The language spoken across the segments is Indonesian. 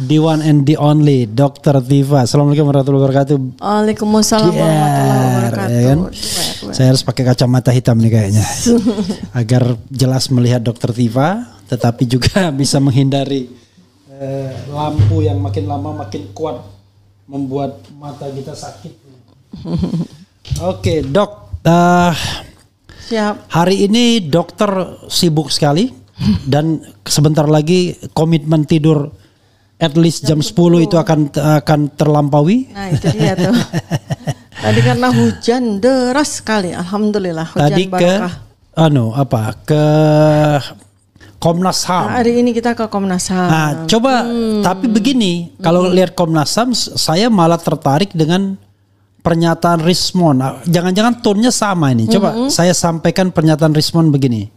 The one and the only Dr. Tifa. Assalamualaikum warahmatullahi wabarakatuh. Waalaikumsalam warahmatullahi wabarakatuh. Ya kan? Saya harus pakai kacamata hitam nih kayaknya. Agar jelas melihat Dr. Tifa, tetapi juga bisa menghindari lampu yang makin lama makin kuat membuat mata kita sakit. Oke, Dok. Siap. Hari ini dokter sibuk sekali dan sebentar lagi komitmen tidur at least jam 10 itu akan terlampaui. Nah, itu dia tuh. Tadi karena hujan deras sekali, alhamdulillah hujan tadi barakah. Ke Komnas HAM. Hari ini kita ke Komnas HAM. Nah, coba tapi begini, kalau lihat Komnas HAM saya malah tertarik dengan pernyataan Rismon. Jangan-jangan tone-nya sama ini. Coba saya sampaikan pernyataan Rismon begini.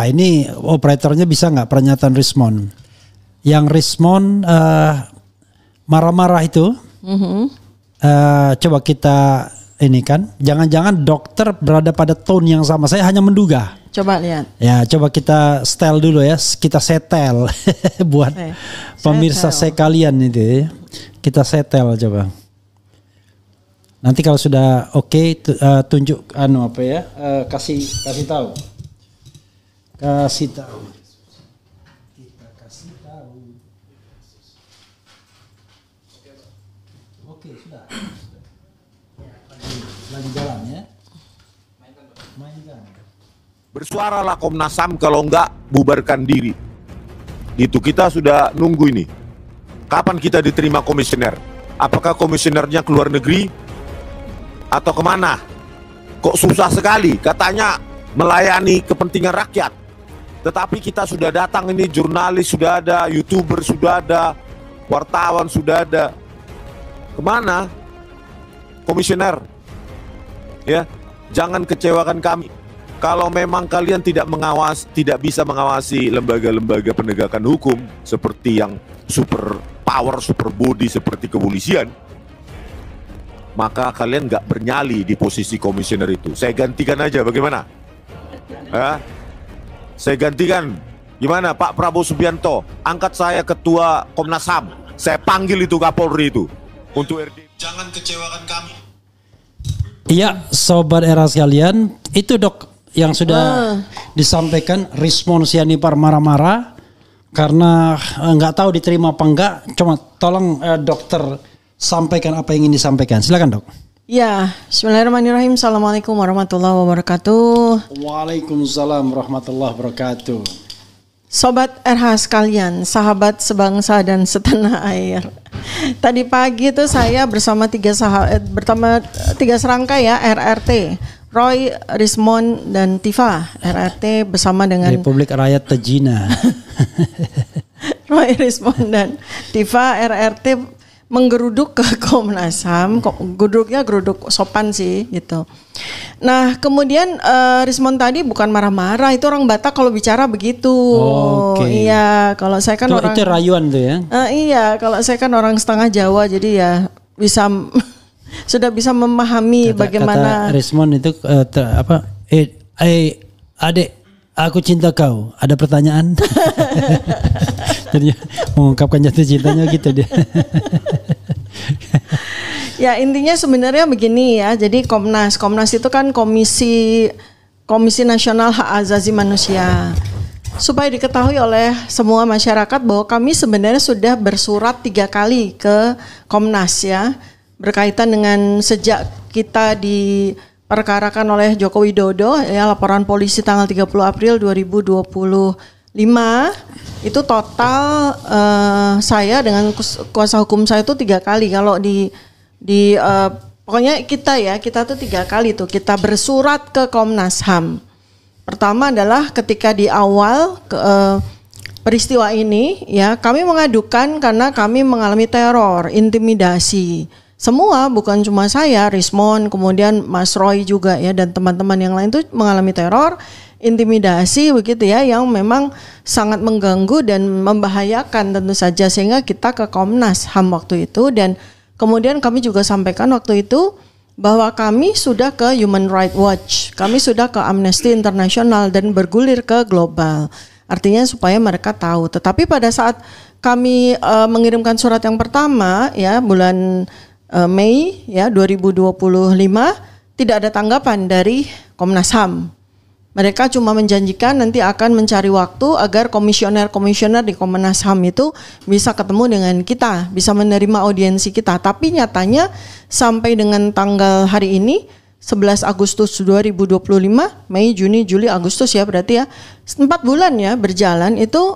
Ini operatornya bisa nggak pernyataan Rismon? Yang Rismon marah-marah itu. Coba kita ini kan. Jangan-jangan dokter berada pada tone yang sama. Saya hanya menduga. Coba lihat. Ya, coba kita setel dulu ya. Kita setel buat pemirsa sekalian itu. Kita setel coba. Nanti kalau sudah oke, tunjuk kasih tahu. Kasih tahu. Kita kasih tahu. Oke, sudah. Lagi jalan ya. Mainkan. Bersuaralah Komnas HAM, kalau enggak bubarkan diri. Gitu, kita sudah nunggu ini. Kapan kita diterima komisioner? Apakah komisionernya ke luar negeri? Atau kemana? Kok susah sekali, katanya melayani kepentingan rakyat. Tetapi kita sudah datang ini, jurnalis sudah ada, YouTuber sudah ada, wartawan sudah ada. Kemana? Komisioner? Ya, jangan kecewakan kami. Kalau memang kalian tidak bisa mengawasi lembaga-lembaga penegakan hukum seperti yang super power, super body seperti kepolisian, maka kalian nggak bernyali di posisi komisioner itu. Saya gantikan aja, bagaimana? Saya gantikan. Gimana Pak Prabowo Subianto? Angkat saya ketua Komnas HAM. Saya panggil itu Kapolri itu untuk RD. Jangan kecewakan kami. Iya, sobat era sekalian, itu Dok yang sudah disampaikan. Rismon Sianipar marah-marah karena nggak tahu diterima apa enggak. Cuma tolong dokter sampaikan apa yang ingin disampaikan. Silakan Dok. Ya, bismillahirrahmanirrahim. Assalamualaikum warahmatullahi wabarakatuh. Waalaikumsalam warahmatullahi wabarakatuh. Sobat RH sekalian, sahabat sebangsa dan setanah air. Tadi pagi tuh saya bersama tiga serangkai ya, RRT. Roy, Rismon, dan Tifa. RRT bersama dengan Republik Rakyat Tajina. Roy, Rismon, dan Tifa RRT menggeruduk ke Komnas HAM. Geruduk sopan sih gitu. Nah kemudian Rismon tadi bukan marah-marah, itu orang Batak kalau bicara begitu. Iya, kalau saya kan orang itu rayuan tuh ya. Iya, kalau saya kan orang setengah Jawa, jadi ya bisa sudah bisa memahami bagaimana. Kata Rismon itu adek, aku cinta kau. Ada pertanyaan? Jadi mengungkapkan jatuh cintanya gitu dia. Ya intinya sebenarnya begini ya. Jadi Komnas itu kan Komisi Nasional Hak Asasi Manusia. Supaya diketahui oleh semua masyarakat bahwa kami sebenarnya sudah bersurat 3 kali ke Komnas ya, berkaitan dengan sejak kita diperkarakan oleh Joko Widodo ya, laporan polisi tanggal 30 April 2025 itu total saya dengan kuasa hukum saya itu 3 kali. Kalau pokoknya kita tuh 3 kali tuh kita bersurat ke Komnas HAM. Pertama adalah ketika di awal peristiwa ini ya, kami mengadukan karena kami mengalami teror, intimidasi. Semua, bukan cuma saya, Rismon, kemudian Mas Roy juga ya, dan teman-teman yang lain itu mengalami teror, intimidasi begitu ya, yang memang sangat mengganggu dan membahayakan tentu saja, sehingga kita ke Komnas HAM waktu itu. Dan kemudian kami juga sampaikan waktu itu bahwa kami sudah ke Human Rights Watch, kami sudah ke Amnesty International dan bergulir ke global. Artinya supaya mereka tahu. Tetapi pada saat kami mengirimkan surat yang pertama ya bulan Mei ya 2025 tidak ada tanggapan dari Komnas HAM. Mereka cuma menjanjikan nanti akan mencari waktu agar komisioner-komisioner di Komnas HAM itu bisa ketemu dengan kita, bisa menerima audiensi kita. Tapi nyatanya sampai dengan tanggal hari ini 11 Agustus 2025, Mei, Juni, Juli, Agustus ya berarti ya 4 bulan ya berjalan itu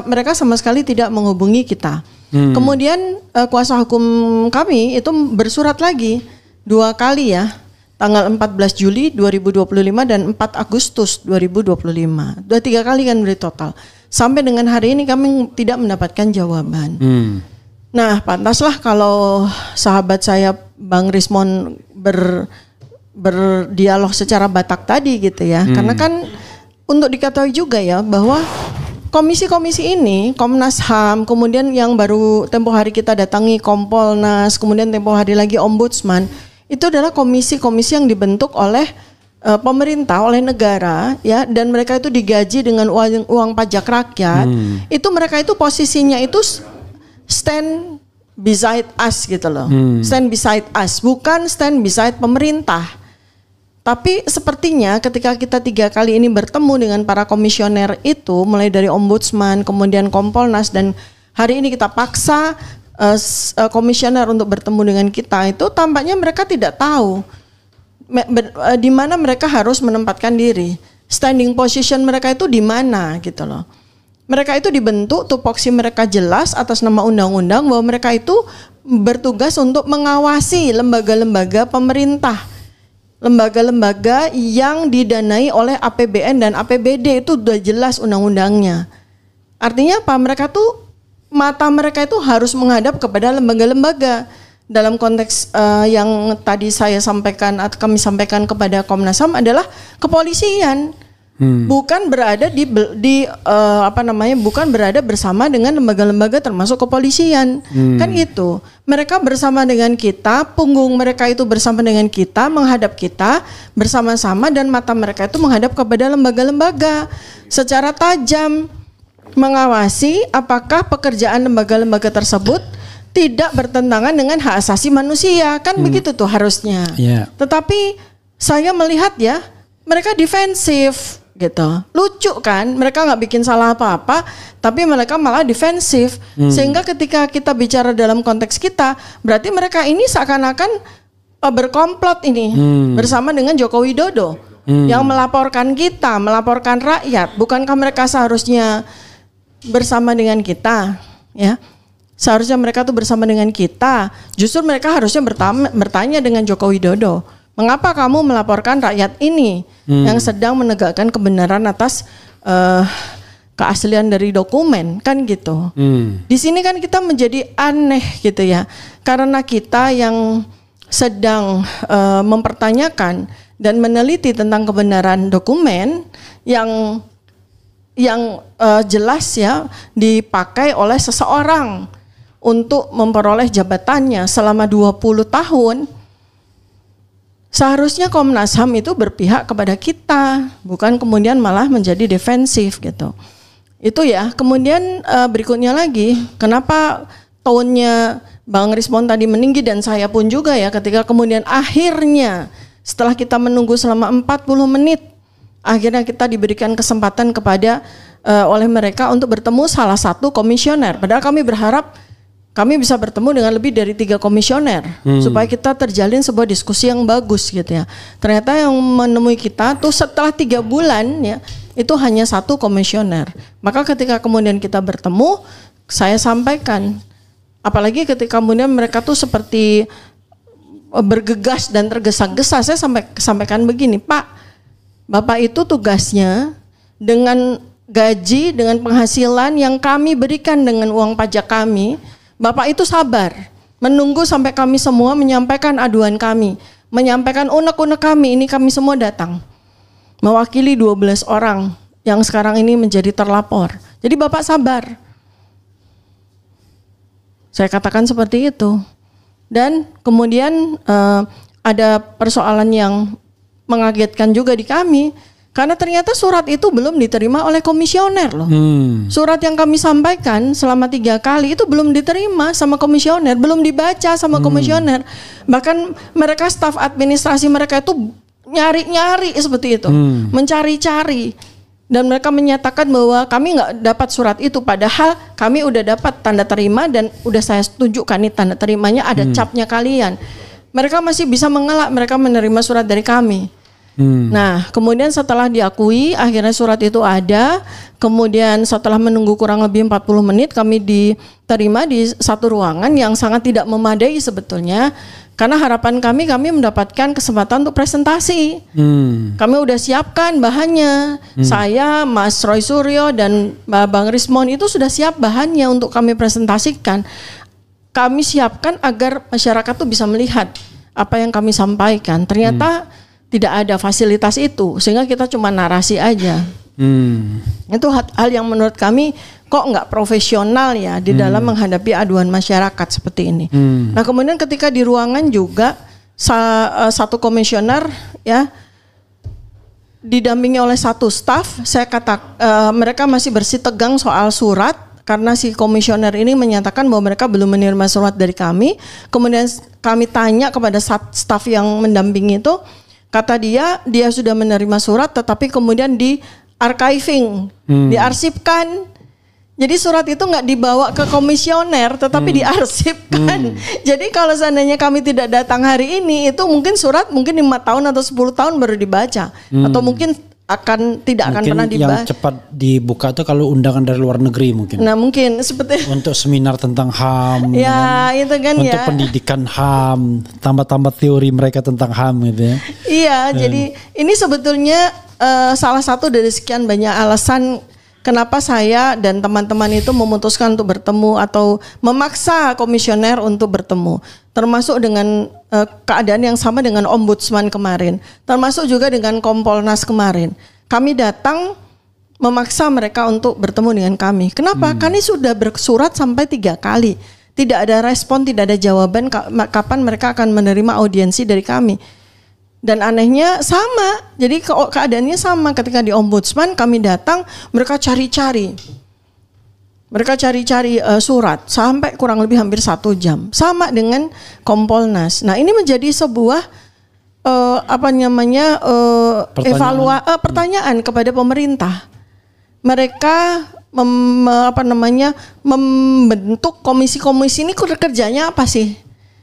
mereka sama sekali tidak menghubungi kita. Kemudian kuasa hukum kami itu bersurat lagi 2 kali ya. Tanggal 14 Juli 2025 dan 4 Agustus 2025. 3 kali kan berarti total. Sampai dengan hari ini kami tidak mendapatkan jawaban. Nah, pantaslah kalau sahabat saya Bang Rismon berdialog secara Batak tadi gitu ya. Karena kan untuk diketahui juga ya bahwa komisi-komisi ini, Komnas HAM, kemudian yang baru tempo hari kita datangi Kompolnas, kemudian tempo hari lagi Ombudsman, itu adalah komisi-komisi yang dibentuk oleh pemerintah, oleh negara ya, dan mereka itu digaji dengan uang pajak rakyat. Itu mereka itu posisinya itu stand beside us gitu loh. Stand beside us, bukan stand beside pemerintah. Tapi sepertinya ketika kita 3 kali ini bertemu dengan para komisioner itu, mulai dari Ombudsman, kemudian Kompolnas, dan hari ini kita paksa komisioner untuk bertemu dengan kita, itu tampaknya mereka tidak tahu di mana mereka harus menempatkan diri, standing position mereka itu di mana gitu loh. Mereka itu dibentuk, tupoksi mereka jelas atas nama undang-undang bahwa mereka itu bertugas untuk mengawasi lembaga-lembaga pemerintah, lembaga-lembaga yang didanai oleh APBN dan APBD, itu sudah jelas undang-undangnya. Artinya apa? Mereka tuh mata mereka itu harus menghadap kepada lembaga-lembaga. Dalam konteks yang tadi saya sampaikan atau kami sampaikan kepada Komnas HAM adalah kepolisian. Bukan berada bukan berada bersama dengan lembaga-lembaga termasuk kepolisian. Kan gitu. Mereka bersama dengan kita, punggung mereka itu bersama dengan kita, menghadap kita bersama-sama, dan mata mereka itu menghadap kepada lembaga-lembaga secara tajam, mengawasi apakah pekerjaan lembaga-lembaga tersebut tidak bertentangan dengan hak asasi manusia, kan begitu tuh harusnya. Tetapi saya melihat ya, mereka defensif gitu. Lucu kan, mereka nggak bikin salah apa-apa, tapi mereka malah defensif. Sehingga ketika kita bicara dalam konteks kita, berarti mereka ini seakan-akan berkomplot ini bersama dengan Joko Widodo yang melaporkan kita, melaporkan rakyat. Bukankah mereka seharusnya bersama dengan kita, ya? Seharusnya mereka tuh bersama dengan kita. Justru mereka harusnya bertanya dengan Joko Widodo, mengapa kamu melaporkan rakyat ini yang sedang menegakkan kebenaran atas keaslian dari dokumen, kan gitu. Di sini kan kita menjadi aneh gitu ya, karena kita yang sedang mempertanyakan dan meneliti tentang kebenaran dokumen yang jelas ya dipakai oleh seseorang untuk memperoleh jabatannya selama 20 tahun. Seharusnya Komnas HAM itu berpihak kepada kita, bukan kemudian malah menjadi defensif gitu. Itu ya. Kemudian berikutnya lagi, kenapa tone-nya Bang Rismon tadi meninggi dan saya pun juga ya, ketika kemudian akhirnya setelah kita menunggu selama 40 menit, akhirnya kita diberikan kesempatan kepada oleh mereka untuk bertemu salah satu komisioner. Padahal kami berharap kami bisa bertemu dengan lebih dari 3 komisioner supaya kita terjalin sebuah diskusi yang bagus gitu ya. Ternyata yang menemui kita tuh setelah 3 bulan ya, itu hanya 1 komisioner. Maka ketika kemudian kita bertemu, saya sampaikan, apalagi ketika kemudian mereka tuh seperti bergegas dan tergesa-gesa, saya sampaikan begini, Pak, Bapak itu tugasnya dengan gaji, dengan penghasilan yang kami berikan dengan uang pajak kami, Bapak itu sabar, menunggu sampai kami semua menyampaikan aduan kami, menyampaikan unek-unek kami, ini kami semua datang. Mewakili 12 orang yang sekarang ini menjadi terlapor. Jadi Bapak sabar. Saya katakan seperti itu. Dan kemudian ada persoalan yang mengagetkan juga di kami. Karena ternyata surat itu belum diterima oleh komisioner loh. Surat yang kami sampaikan selama 3 kali itu belum diterima sama komisioner, belum dibaca sama komisioner. Bahkan mereka staf administrasi mereka itu nyari-nyari seperti itu, mencari-cari. Dan mereka menyatakan bahwa kami nggak dapat surat itu, padahal kami udah dapat tanda terima dan udah saya tunjukkan nih tanda terimanya ada capnya kalian. Mereka masih bisa mengelak, mereka menerima surat dari kami. Nah, kemudian setelah diakui, akhirnya surat itu ada. Kemudian setelah menunggu kurang lebih 40 menit, kami diterima di satu ruangan yang sangat tidak memadai sebetulnya. Karena harapan kami mendapatkan kesempatan untuk presentasi. Kami udah siapkan bahannya. Saya, Mas Roy Suryo, dan Bang Rismon itu sudah siap bahannya untuk kami presentasikan. Kami siapkan agar masyarakat tuh bisa melihat apa yang kami sampaikan. Ternyata tidak ada fasilitas itu, sehingga kita cuma narasi aja. Itu hal yang menurut kami kok nggak profesional ya di dalam menghadapi aduan masyarakat seperti ini. Nah, kemudian ketika di ruangan juga satu komisioner ya didampingi oleh satu staf, mereka masih bersitegang soal surat karena si komisioner ini menyatakan bahwa mereka belum menerima surat dari kami. Kemudian kami tanya kepada staf yang mendampingi itu, kata dia sudah menerima surat tetapi kemudian di archiving, diarsipkan. Jadi surat itu nggak dibawa ke komisioner tetapi diarsipkan. Jadi kalau seandainya kami tidak datang hari ini, itu mungkin surat mungkin 5 tahun atau 10 tahun baru dibaca. Atau mungkin tidak akan pernah dibaca. Yang cepat dibuka itu kalau undangan dari luar negeri mungkin. Nah, mungkin seperti untuk seminar tentang HAM. Ya, itu kan untuk ya. pendidikan HAM, tambah-tambah teori mereka tentang HAM gitu ya. Iya, jadi ini sebetulnya salah satu dari sekian banyak alasan kenapa saya dan teman-teman itu memutuskan untuk bertemu atau memaksa komisioner untuk bertemu. Termasuk dengan keadaan yang sama dengan Ombudsman kemarin. Termasuk juga dengan Kompolnas kemarin. Kami datang memaksa mereka untuk bertemu dengan kami. Kenapa? Kami sudah bersurat sampai 3 kali. Tidak ada respon, tidak ada jawaban kapan mereka akan menerima audiensi dari kami. Dan anehnya sama, jadi keadaannya sama ketika di Ombudsman kami datang, mereka cari-cari surat sampai kurang lebih hampir 1 jam. Sama dengan Kompolnas. Nah, ini menjadi sebuah pertanyaan kepada pemerintah. Mereka membentuk komisi-komisi ini kerjanya apa sih?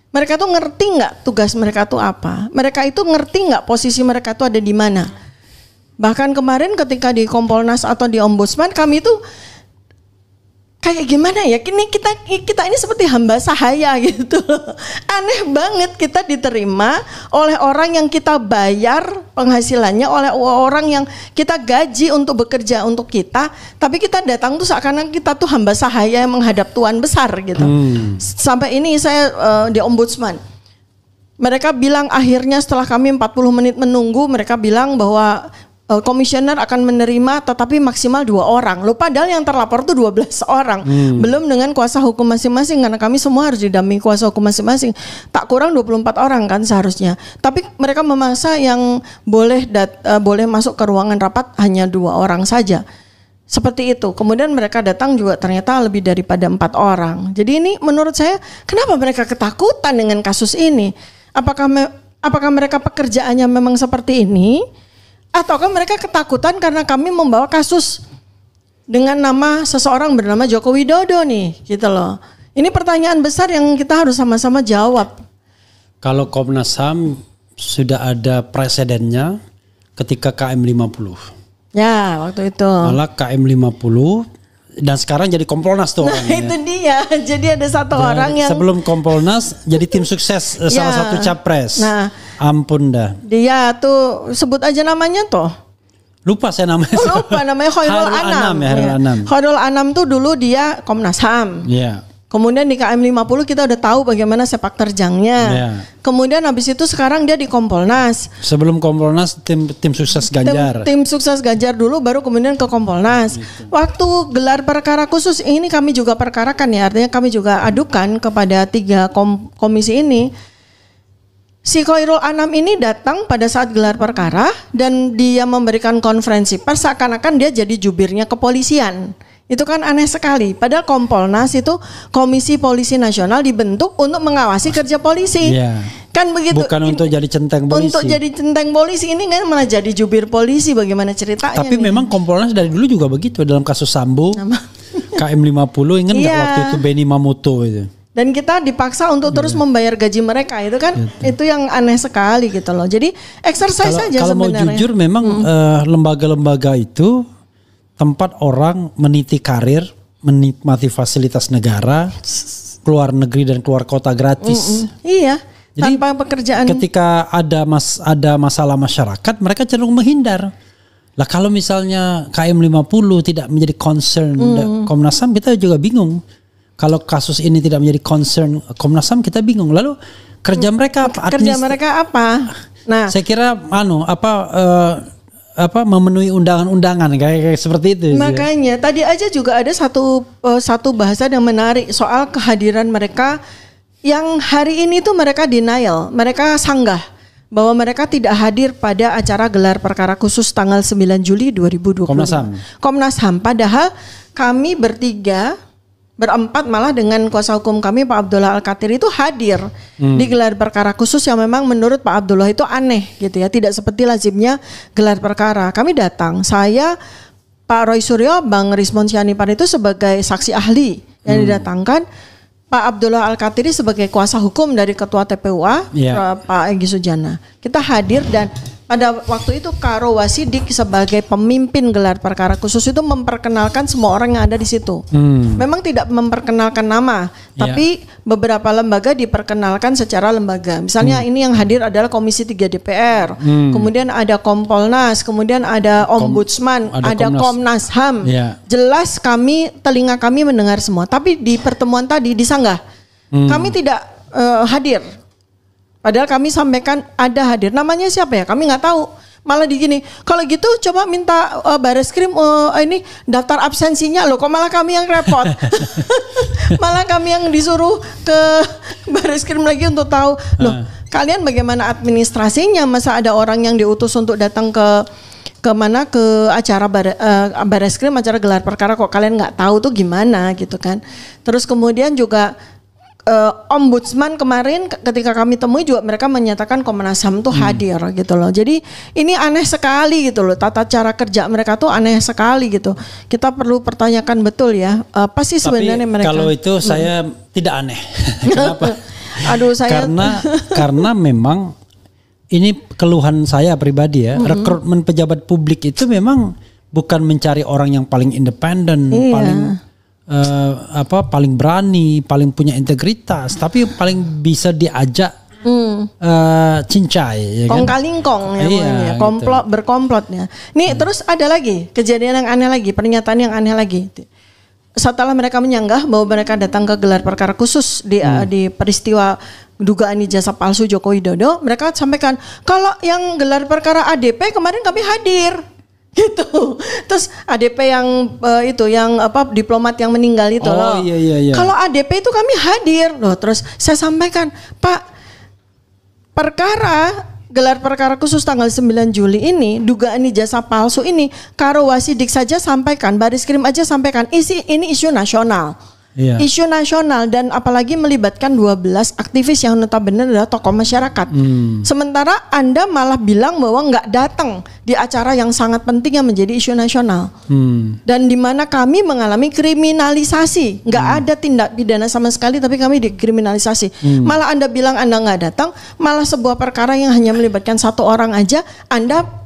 Mereka tuh ngerti nggak tugas mereka tuh apa? Mereka itu ngerti nggak posisi mereka tuh ada di mana? Bahkan kemarin ketika di Kompolnas atau di Ombudsman kami tuh kayak gimana ya? Kita ini seperti hamba sahaya gitu. Aneh banget kita diterima oleh orang yang kita bayar penghasilannya, oleh orang yang kita gaji untuk bekerja untuk kita, tapi kita datang tuh seakan-akan kita tuh hamba sahaya yang menghadap Tuhan besar gitu. Sampai ini saya di Ombudsman, mereka bilang akhirnya setelah kami 40 menit menunggu, mereka bilang bahwa komisioner akan menerima tetapi maksimal 2 orang. Loh, padahal yang terlapor tuh 12 orang. Belum dengan kuasa hukum masing-masing, karena kami semua harus didampingi kuasa hukum masing-masing. Tak kurang 24 orang kan seharusnya. Tapi mereka memaksa yang boleh masuk ke ruangan rapat hanya 2 orang saja. Seperti itu. Kemudian mereka datang juga ternyata lebih daripada 4 orang. Jadi ini menurut saya, kenapa mereka ketakutan dengan kasus ini? Apakah mereka pekerjaannya memang seperti ini? Ataukah mereka ketakutan karena kami membawa kasus dengan nama seseorang bernama Joko Widodo nih, gitu loh. Ini pertanyaan besar yang kita harus sama-sama jawab. Kalau Komnas HAM sudah ada presidennya ketika KM 50. Ya, waktu itu. Malah KM 50 dan sekarang jadi Kompolnas tuh. Nah, itu dia. Jadi ada satu orang yang sebelum Kompolnas jadi tim sukses salah satu capres. Nah, ampun dah. Dia tuh sebut aja namanya toh. Lupa saya namanya. Lupa namanya Khairul Anam. Khairul Anam tuh dulu dia Komnas HAM. Iya. Kemudian di KM 50 kita udah tahu bagaimana sepak terjangnya. Yeah. Kemudian habis itu sekarang dia di Kompolnas. Sebelum Kompolnas tim sukses Ganjar. Tim sukses Ganjar dulu baru kemudian ke Kompolnas. Gitu. Waktu gelar perkara khusus ini kami juga perkarakan ya. Artinya kami juga adukan kepada 3 komisi ini. Si Khairul Anam ini datang pada saat gelar perkara dan dia memberikan konferensi pers seakan-akan dia jadi jubirnya kepolisian. Itu kan aneh sekali. Padahal Kompolnas itu Komisi Polisi Nasional dibentuk untuk mengawasi kerja polisi. Iya. Kan begitu. Bukan untuk jadi centeng polisi. Untuk jadi centeng polisi, ini kan malah jadi jubir polisi. Bagaimana ceritanya? Tapi memang Kompolnas dari dulu juga begitu dalam kasus Sambo. KM50 ingat nggak waktu itu Benny Mamoto itu. Dan kita dipaksa untuk terus membayar gaji mereka, itu kan itu yang aneh sekali gitu loh. Jadi exercise saja sebenarnya. Kalau mau jujur memang lembaga-lembaga itu tempat orang meniti karir, menikmati fasilitas negara, keluar negeri dan keluar kota gratis. Iya. Jadi tanpa pekerjaan. Ketika ada masalah masyarakat, mereka cenderung menghindar. Lah kalau misalnya KM50 tidak menjadi concern Komnas HAM, kita juga bingung. Kalau kasus ini tidak menjadi concern Komnas HAM, kita bingung. Lalu kerja mereka apa? Kerja mereka apa? Nah, saya kira memenuhi undangan-undangan kayak seperti itu. Makanya tadi aja juga ada satu bahasan yang menarik soal kehadiran mereka yang hari ini tuh mereka denial, mereka sanggah bahwa mereka tidak hadir pada acara gelar perkara khusus tanggal 9 Juli 2020. Komnas HAM. Padahal kami berempat malah dengan kuasa hukum kami Pak Abdullah Al-Katir itu hadir di gelar perkara khusus yang memang menurut Pak Abdullah itu aneh gitu ya, tidak seperti lazimnya gelar perkara. Kami datang, saya, Pak Roy Suryo, Bang Rismon Sianipar itu sebagai saksi ahli yang didatangkan, Pak Abdullah Al-Katiri sebagai kuasa hukum dari Ketua TPUA, Pak Egy Sujana. Kita hadir dan pada waktu itu Karo Wasidik sebagai pemimpin gelar perkara khusus itu memperkenalkan semua orang yang ada di situ. Memang tidak memperkenalkan nama, tapi beberapa lembaga diperkenalkan secara lembaga. Misalnya ini yang hadir adalah Komisi 3 DPR, kemudian ada Kompolnas, kemudian ada Ombudsman, ada Komnas HAM. Jelas telinga kami mendengar semua. Tapi di pertemuan tadi disanggah, kami tidak hadir. Padahal kami sampaikan ada hadir. Namanya siapa ya? Kami nggak tahu. Malah digini. Kalau gitu coba minta Bareskrim ini daftar absensinya loh. Kok malah kami yang repot? Malah kami yang disuruh ke Bareskrim lagi untuk tahu. Loh, kalian bagaimana administrasinya? Masa ada orang yang diutus untuk datang ke acara Bareskrim, acara gelar perkara kok kalian nggak tahu tuh gimana gitu kan? Terus kemudian juga Ombudsman kemarin ketika kami temui juga mereka menyatakan Komnas HAM tuh hadir gitu loh. Jadi ini aneh sekali gitu loh, tata cara kerja mereka tuh aneh sekali gitu. Kita perlu pertanyakan betul ya, apa sih sebenarnya mereka? Kalau itu saya tidak aneh. Kenapa? Aduh saya karena memang ini keluhan saya pribadi ya. Rekrutmen pejabat publik itu memang bukan mencari orang yang paling independen, paling berani, paling punya integritas, tapi paling bisa diajak cincai, kong kalingkong ya, komplot gitu. Berkomplotnya. Nih terus ada lagi kejadian yang aneh lagi, pernyataan yang aneh lagi. Setelah mereka menyanggah bahwa mereka datang ke gelar perkara khusus di peristiwa dugaan ijazah palsu Joko Widodo, mereka sampaikan kalau yang gelar perkara ADP kemarin kami hadir. Gitu. Terus ADP yang diplomat yang meninggal itu loh. Iya. Kalau ADP itu kami hadir loh. Terus saya sampaikan, Pak, perkara gelar perkara khusus tanggal 9 Juli ini, dugaan ijazah palsu ini, Karo Wasidik saja sampaikan, Bareskrim aja sampaikan, ini isu nasional. Isu nasional dan apalagi melibatkan 12 aktivis yang notabene adalah tokoh masyarakat. Sementara Anda malah bilang bahwa nggak datang di acara yang sangat penting yang menjadi isu nasional. Dan di mana kami mengalami kriminalisasi, nggak ada tindak pidana sama sekali, tapi kami dikriminalisasi. Malah Anda bilang Anda nggak datang, malah sebuah perkara yang hanya melibatkan satu orang aja, Anda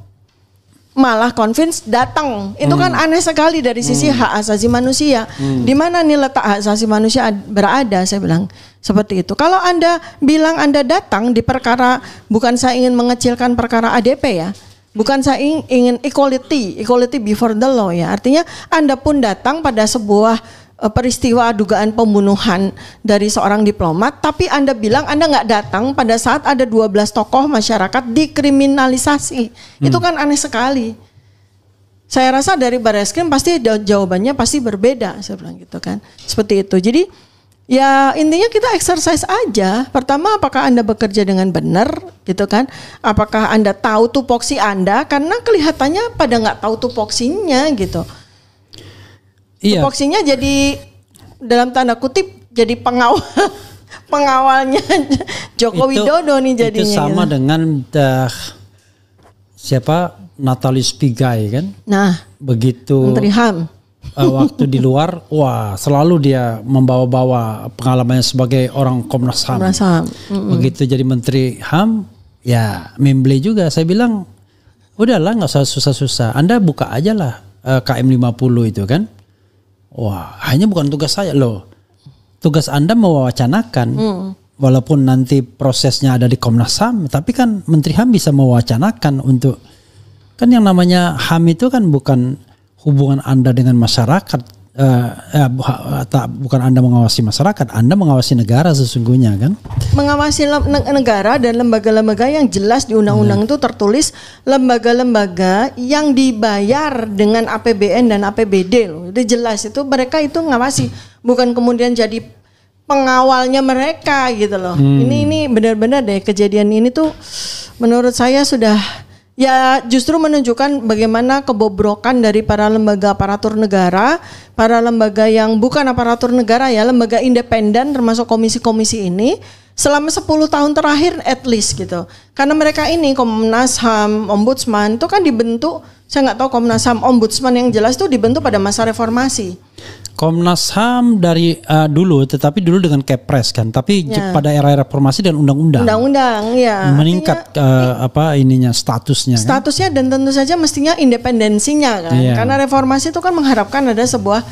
malah convince datang. Itu kan aneh sekali dari sisi hak asasi manusia. Di mana nih letak hak asasi manusia berada? Saya bilang seperti itu. Kalau Anda bilang Anda datang di perkara, bukan saya ingin mengecilkan perkara ADP ya. Bukan saya ingin equality before the law ya. Artinya Anda pun datang pada sebuah peristiwa dugaan pembunuhan dari seorang diplomat, tapi Anda bilang Anda nggak datang pada saat ada 12 tokoh masyarakat dikriminalisasi. Itu kan aneh sekali. Saya rasa dari Bareskrim pasti jawabannya pasti berbeda, saya bilang gitu kan. Seperti itu. Jadi Ya intinya kita exercise aja. Pertama, apakah Anda bekerja dengan benar gitu kan? Apakah Anda tahu tupoksi Anda? Karena kelihatannya pada nggak tahu tupoksinya gitu. Iya. Tupoksinya jadi dalam tanda kutip jadi pengawalnya Joko Widodo nih jadinya. Itu sama gitu. dengan siapa Natalis Pigai kan? Nah, begitu Menteri HAM. Waktu di luar, wah selalu dia membawa-bawa pengalamannya sebagai orang Komnas HAM. Komnas HAM. Begitu jadi Menteri HAM, ya membeli juga. Saya bilang, udahlah nggak usah susah-susah. Anda buka aja lah KM 50 itu kan. Wah, hanya bukan tugas saya loh. Tugas Anda mewacanakan. Walaupun nanti prosesnya ada di Komnas HAM, tapi kan Menteri HAM bisa mewacanakan untuk, kan yang namanya HAM itu kan bukan hubungan Anda dengan masyarakat, bukan Anda mengawasi masyarakat, Anda mengawasi negara sesungguhnya kan? Mengawasi negara dan lembaga-lembaga yang jelas di undang-undang itu tertulis lembaga-lembaga yang dibayar dengan APBN dan APBD loh. Itu jelas, itu mereka itu ngawasi, bukan kemudian jadi pengawalnya mereka gitu loh. Ini benar-benar deh kejadian ini tuh menurut saya sudah ya justru menunjukkan bagaimana kebobrokan dari para lembaga aparatur negara, para lembaga yang bukan aparatur negara ya, lembaga independen termasuk komisi-komisi ini selama 10 tahun terakhir at least gitu. Karena mereka ini Komnas HAM, Ombudsman itu kan dibentuk, saya nggak tahu Komnas HAM, Ombudsman yang jelas itu dibentuk pada masa reformasi. Komnas HAM dari dulu, tetapi dulu dengan Kepres kan, tapi pada era reformasi dan undang-undang. Undang-undang ya. Meningkat statusnya. Statusnya kan? Dan tentu saja mestinya independensinya kan. Karena reformasi itu kan mengharapkan ada sebuah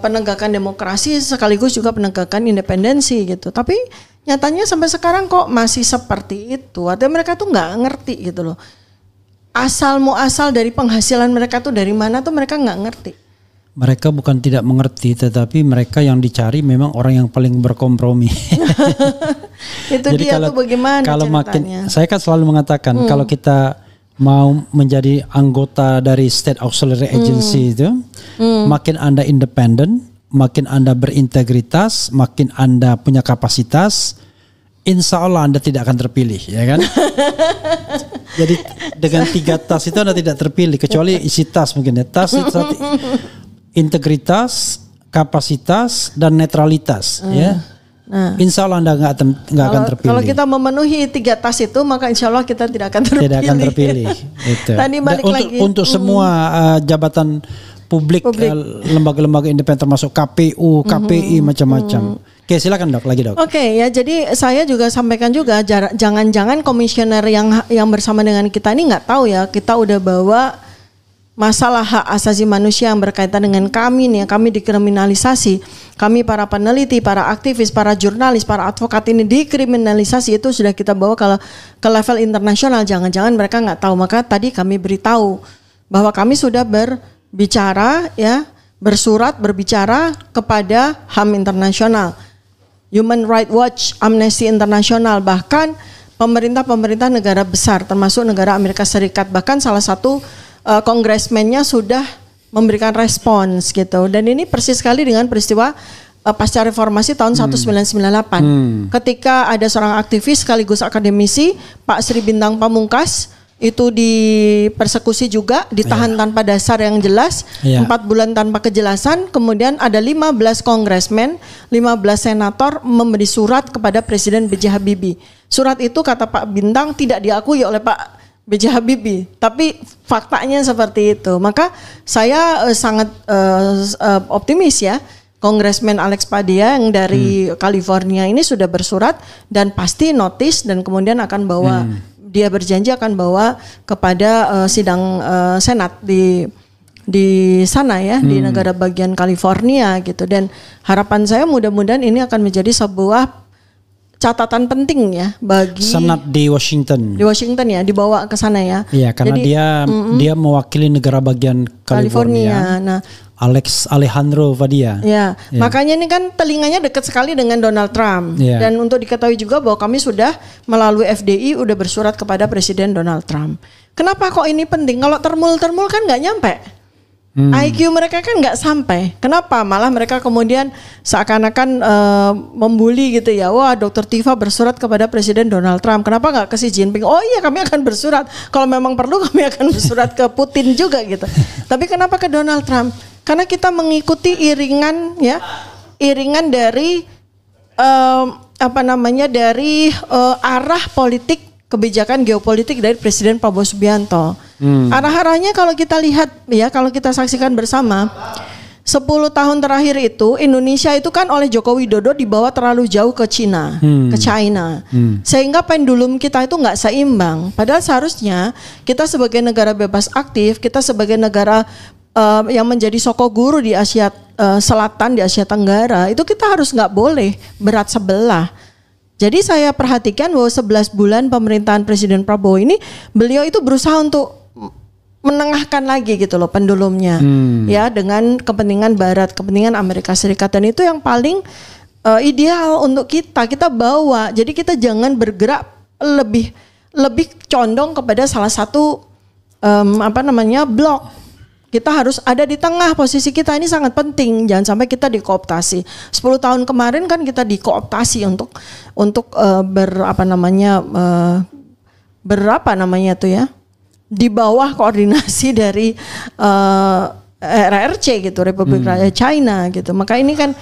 penegakan demokrasi sekaligus juga penegakan independensi gitu. Tapi nyatanya sampai sekarang kok masih seperti itu. Artinya mereka tuh nggak ngerti gitu loh. Asal muasal dari penghasilan mereka tuh dari mana tuh mereka nggak ngerti. Mereka bukan tidak mengerti, tetapi mereka yang dicari memang orang yang paling berkompromi. Itu jadi dia tuh bagaimana kalau ceritanya. Saya kan selalu mengatakan kalau kita mau menjadi anggota dari State Auxiliary Agency itu, makin Anda independen, makin Anda berintegritas, makin Anda punya kapasitas, insya Allah Anda tidak akan terpilih, ya kan? Jadi dengan 3 tas itu Anda tidak terpilih, kecuali isi tas mungkin ya. Tas itu integritas, kapasitas, dan netralitas, ya. Nah, insya Allah Anda nggak akan terpilih. Kalau kita memenuhi 3 tas itu, maka insya Allah kita tidak akan terpilih. Tidak akan terpilih. Itu. Tadi balik lagi. Untuk semua jabatan publik. Lembaga-lembaga independen termasuk KPU, KPI, macam-macam. Oke, silakan dok, lagi dok. Oke, ya jadi saya juga sampaikan juga, jangan-jangan komisioner yang bersama dengan kita ini nggak tahu ya, kita udah bawa masalah hak asasi manusia yang berkaitan dengan kami nih, kami dikriminalisasi, kami para peneliti, para aktivis, para jurnalis, para advokat ini dikriminalisasi, itu sudah kita bawa ke level internasional. Jangan-jangan mereka nggak tahu, maka tadi kami beritahu bahwa kami sudah berbicara ya, berbicara kepada HAM internasional, Human Rights Watch, Amnesty International, bahkan pemerintah negara besar termasuk negara Amerika Serikat, bahkan salah satu kongresmennya sudah memberikan respons gitu. Dan ini persis sekali dengan peristiwa pasca reformasi tahun 1998. Ketika ada seorang aktivis sekaligus akademisi, Pak Sri Bintang Pamungkas, itu dipersekusi juga, ditahan tanpa dasar yang jelas, 4 bulan tanpa kejelasan. Kemudian ada 15 kongresmen, 15 senator memberi surat kepada Presiden B.J. Habibie. Surat itu kata Pak Bintang tidak diakui oleh Pak B.J. Habibie, tapi faktanya seperti itu. Maka saya sangat optimis ya, Kongresmen Alex Padilla yang dari California ini sudah bersurat dan pasti notice, dan kemudian akan bawa, dia berjanji akan bawa kepada sidang Senat di sana ya, di negara bagian California gitu. Dan harapan saya mudah-mudahan ini akan menjadi sebuah catatan penting ya bagi Senat di Washington. Di Washington ya, dibawa ke sana ya. Iya, karena jadi, dia mewakili negara bagian California. Nah, Alejandro Padilla. Ya, makanya ini kan telinganya dekat sekali dengan Donald Trump. Dan untuk diketahui juga bahwa kami sudah melalui FDI udah bersurat kepada Presiden Donald Trump. Kenapa kok ini penting? Kalau termul kan nggak nyampe. IQ mereka kan nggak sampai. Kenapa? Malah mereka kemudian seakan-akan membuli gitu ya. Wah, Dr. Tifa bersurat kepada Presiden Donald Trump. Kenapa nggak ke Xi Jinping? Oh iya, kami akan bersurat. Kalau memang perlu kami akan bersurat ke Putin juga gitu. Tapi kenapa ke Donald Trump? Karena kita mengikuti iringan dari dari arah politik kebijakan geopolitik dari Presiden Prabowo Subianto. Arah-arahnya kalau kita lihat ya, kalau kita saksikan bersama, 10 tahun terakhir itu Indonesia itu kan oleh Joko Widodo dibawa terlalu jauh ke China, sehingga pendulum kita itu nggak seimbang. Padahal seharusnya kita sebagai negara bebas aktif, kita sebagai negara yang menjadi soko guru di Asia Selatan, di Asia Tenggara, itu kita harus nggak boleh berat sebelah. Jadi saya perhatikan bahwa 11 bulan pemerintahan Presiden Prabowo ini, beliau itu berusaha untuk menengahkan lagi gitu loh pendulumnya, ya, dengan kepentingan Barat, kepentingan Amerika Serikat, dan itu yang paling ideal untuk kita bawa. Jadi kita jangan bergerak lebih condong kepada salah satu blok. Kita harus ada di tengah, posisi kita ini sangat penting, jangan sampai kita dikooptasi. 10 tahun kemarin kan kita dikooptasi untuk di bawah koordinasi dari RRC gitu, Republik Rakyat China gitu. Maka ini kan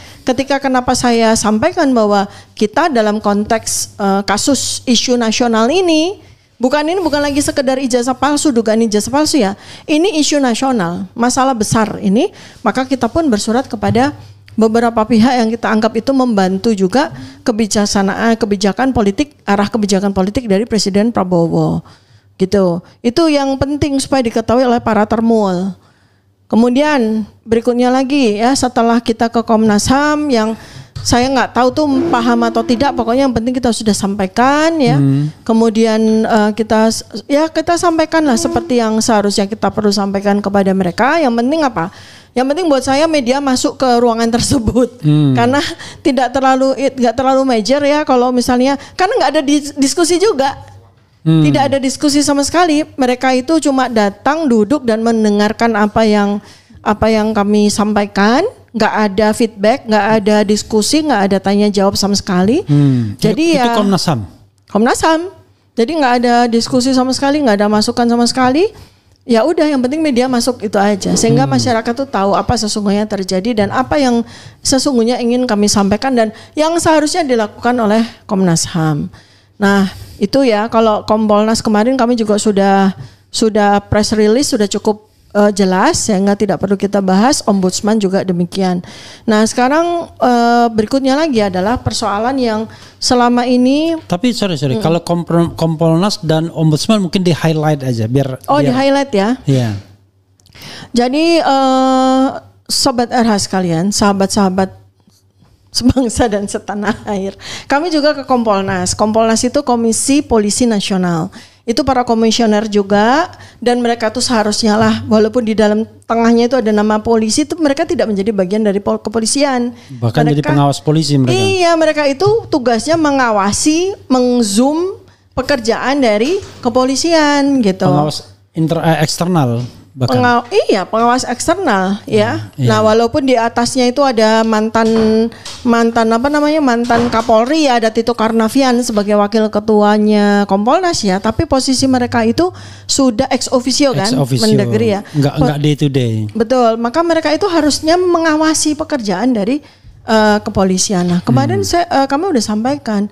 kenapa saya sampaikan bahwa kita dalam konteks kasus isu nasional ini bukan lagi sekedar ijazah palsu, dugaan ijazah palsu ya. Ini isu nasional, masalah besar ini. Maka kita pun bersurat kepada beberapa pihak yang kita anggap itu membantu juga kebijakan politik, arah kebijakan politik dari Presiden Prabowo. Gitu. Itu yang penting supaya diketahui oleh para termul. Kemudian berikutnya lagi ya, setelah kita ke Komnas HAM yang saya nggak tahu tuh paham atau tidak, pokoknya yang penting kita sudah sampaikan ya. Kemudian kita sampaikan lah seperti yang seharusnya kita perlu sampaikan kepada mereka. Yang penting apa? Yang penting buat saya media masuk ke ruangan tersebut, karena nggak terlalu major ya kalau misalnya, karena nggak ada diskusi juga. Tidak ada diskusi sama sekali. Mereka itu cuma datang, duduk dan mendengarkan apa yang kami sampaikan. Nggak ada feedback, nggak ada diskusi, nggak ada tanya jawab sama sekali. Jadi itu Komnas HAM. Jadi nggak ada diskusi sama sekali, nggak ada masukan sama sekali. Ya udah, yang penting media masuk itu aja, sehingga masyarakat tuh tahu apa sesungguhnya terjadi dan apa yang sesungguhnya ingin kami sampaikan dan yang seharusnya dilakukan oleh Komnas HAM. Nah itu ya, kalau Kompolnas kemarin kami juga sudah press release, sudah cukup jelas sehingga tidak perlu kita bahas. Ombudsman juga demikian. Nah sekarang berikutnya lagi adalah persoalan yang selama ini. Tapi sorry kalau Kompolnas dan Ombudsman mungkin di highlight aja biar di highlight ya. Iya. Jadi sobat RH sekalian, sahabat-sahabat sebangsa dan setanah air, kami juga ke Kompolnas. Kompolnas itu Komisi Polisi Nasional. Itu para komisioner juga, dan mereka tuh seharusnya lah, walaupun di dalam tengahnya itu ada nama polisi, itu mereka tidak menjadi bagian dari kepolisian. Bahkan mereka, jadi pengawas polisi mereka. Iya, mereka itu tugasnya mengawasi, mengzoom pekerjaan dari kepolisian gitu. Pengawas eksternal. Pengawas eksternal ya. Nah, walaupun di atasnya itu ada mantan Kapolri ya, ada Tito Karnavian sebagai wakil ketuanya Kompolnas ya, tapi posisi mereka itu sudah ex officio kan, Mendagri ya. Enggak day to day. Betul, maka mereka itu harusnya mengawasi pekerjaan dari kepolisian. Nah, kemarin kami udah sampaikan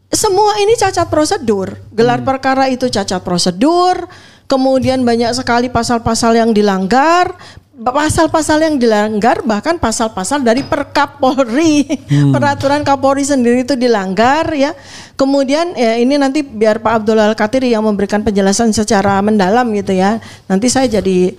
semua ini cacat prosedur. Gelar perkara itu cacat prosedur. Kemudian banyak sekali pasal-pasal yang dilanggar, bahkan pasal-pasal dari Perkap Polri, peraturan Kapolri sendiri itu dilanggar ya. Kemudian ya ini nanti biar Pak Abdul Al-Katiri yang memberikan penjelasan secara mendalam gitu ya. Nanti saya jadi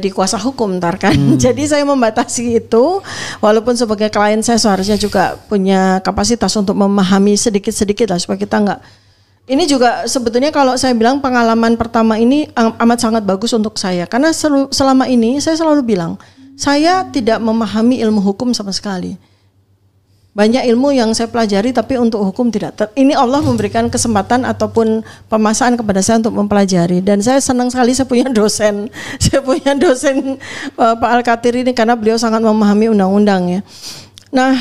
kuasa hukum ntar kan. Jadi saya membatasi itu, walaupun sebagai klien saya seharusnya juga punya kapasitas untuk memahami sedikit-sedikit lah supaya kita nggak. Ini juga sebetulnya kalau saya bilang pengalaman pertama ini amat sangat bagus untuk saya. Karena selama ini saya selalu bilang, saya tidak memahami ilmu hukum sama sekali. banyak ilmu yang saya pelajari tapi untuk hukum tidak. Ini Allah memberikan kesempatan ataupun pemasangan kepada saya untuk mempelajari, dan saya senang sekali saya punya dosen. Saya punya dosen Pak Al-Kathir ini karena beliau sangat memahami undang-undang ya. Nah,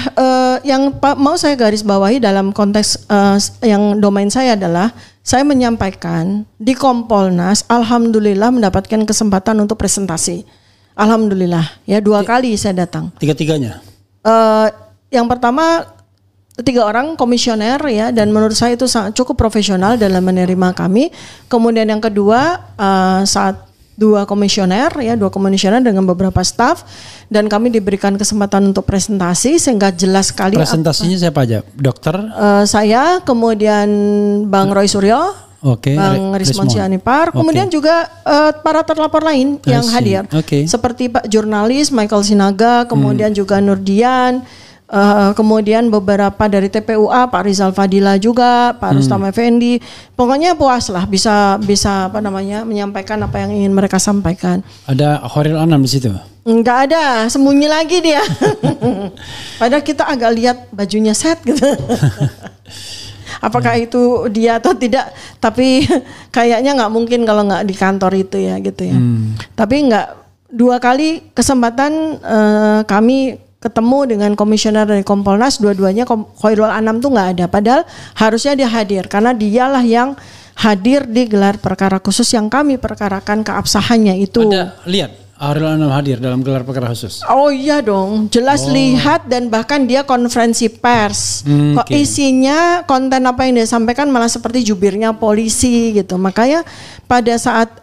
yang mau saya garis bawahi dalam konteks yang domain saya adalah saya menyampaikan di Kompolnas, alhamdulillah mendapatkan kesempatan untuk presentasi. Alhamdulillah ya, 2 kali saya datang. Tiga-tiganya? Yang pertama 3 orang komisioner ya, dan menurut saya itu cukup profesional dalam menerima kami. Kemudian yang kedua saat 2 komisioner dengan beberapa staf, dan kami diberikan kesempatan untuk presentasi sehingga jelas sekali. Presentasinya siapa aja? Dokter? Saya, kemudian Bang Roy Suryo, Bang Rismon Sianipar, kemudian juga para terlapor lain yang hadir, seperti Pak jurnalis Michael Sinaga, kemudian juga Nurdian. Kemudian beberapa dari TPUA, Pak Rizal Fadila juga, Pak Rustam Effendi. Pokoknya puas lah bisa menyampaikan apa yang ingin mereka sampaikan. Ada Khairul Anam di situ? Enggak ada, sembunyi lagi dia. Padahal kita agak lihat bajunya set gitu. Apakah itu dia atau tidak? Tapi kayaknya nggak mungkin kalau nggak di kantor itu ya gitu ya. Tapi nggak, 2 kali kesempatan kami ketemu dengan komisioner dari Kompolnas, dua-duanya Khairul Anam tuh nggak ada, padahal harusnya dia hadir karena dialah yang hadir di gelar perkara khusus yang kami perkarakan keabsahannya itu. Ada lihat Khairul Anam hadir dalam gelar perkara khusus? Oh iya dong, jelas lihat, dan bahkan dia konferensi pers. Kok isinya konten apa yang dia sampaikan malah seperti jubirnya polisi gitu. Makanya pada saat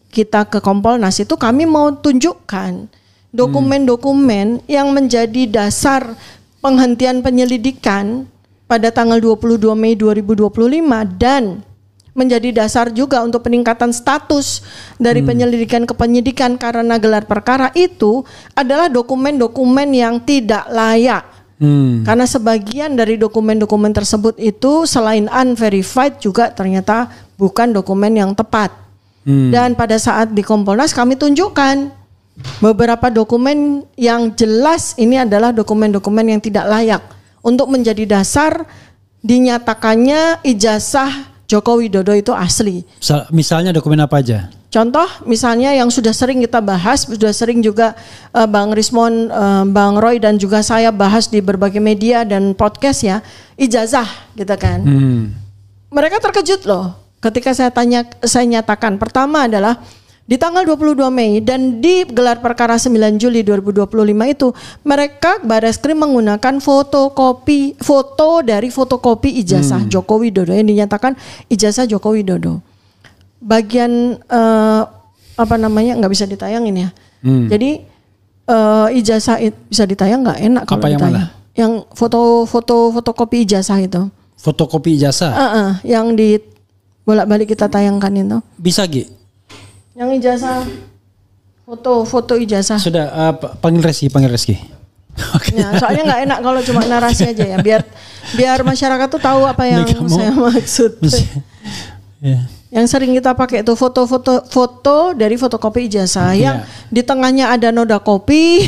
kita ke Kompolnas itu kami mau tunjukkan dokumen-dokumen yang menjadi dasar penghentian penyelidikan pada tanggal 22 Mei 2025 dan menjadi dasar juga untuk peningkatan status dari penyelidikan ke penyidikan karena gelar perkara itu adalah dokumen-dokumen yang tidak layak. Karena sebagian dari dokumen-dokumen tersebut itu selain unverified juga ternyata bukan dokumen yang tepat. Dan pada saat di Kompolnas kami tunjukkan beberapa dokumen yang jelas ini adalah dokumen-dokumen yang tidak layak untuk menjadi dasar dinyatakannya ijazah Joko Widodo itu asli. Misalnya dokumen apa aja? Contoh misalnya yang sudah sering kita bahas, sudah sering juga Bang Rismon, Bang Roy dan juga saya bahas di berbagai media dan podcast ya, ijazah gitu kan. Mereka terkejut loh ketika saya nyatakan. Pertama adalah di tanggal 22 Mei dan di gelar perkara 9 Juli 2025 itu mereka Bareskrim menggunakan foto dari fotokopi ijazah Joko Widodo yang dinyatakan ijazah Joko Widodo. Bagian nggak bisa ditayangin ya. Jadi ijazah bisa ditayang nggak, enak kalau ditayang. Yang fotokopi ijazah itu. Fotokopi ijazah? Yang di bolak-balik kita tayangkan itu. Bisa Gi? Yang ijazah, foto ijazah. Sudah, panggil Reski. Okay. Ya, soalnya nggak enak kalau cuma narasi aja ya, biar masyarakat tuh tahu apa yang saya maksud. Yang sering kita pakai itu foto dari fotokopi ijazah yang di tengahnya ada noda kopi,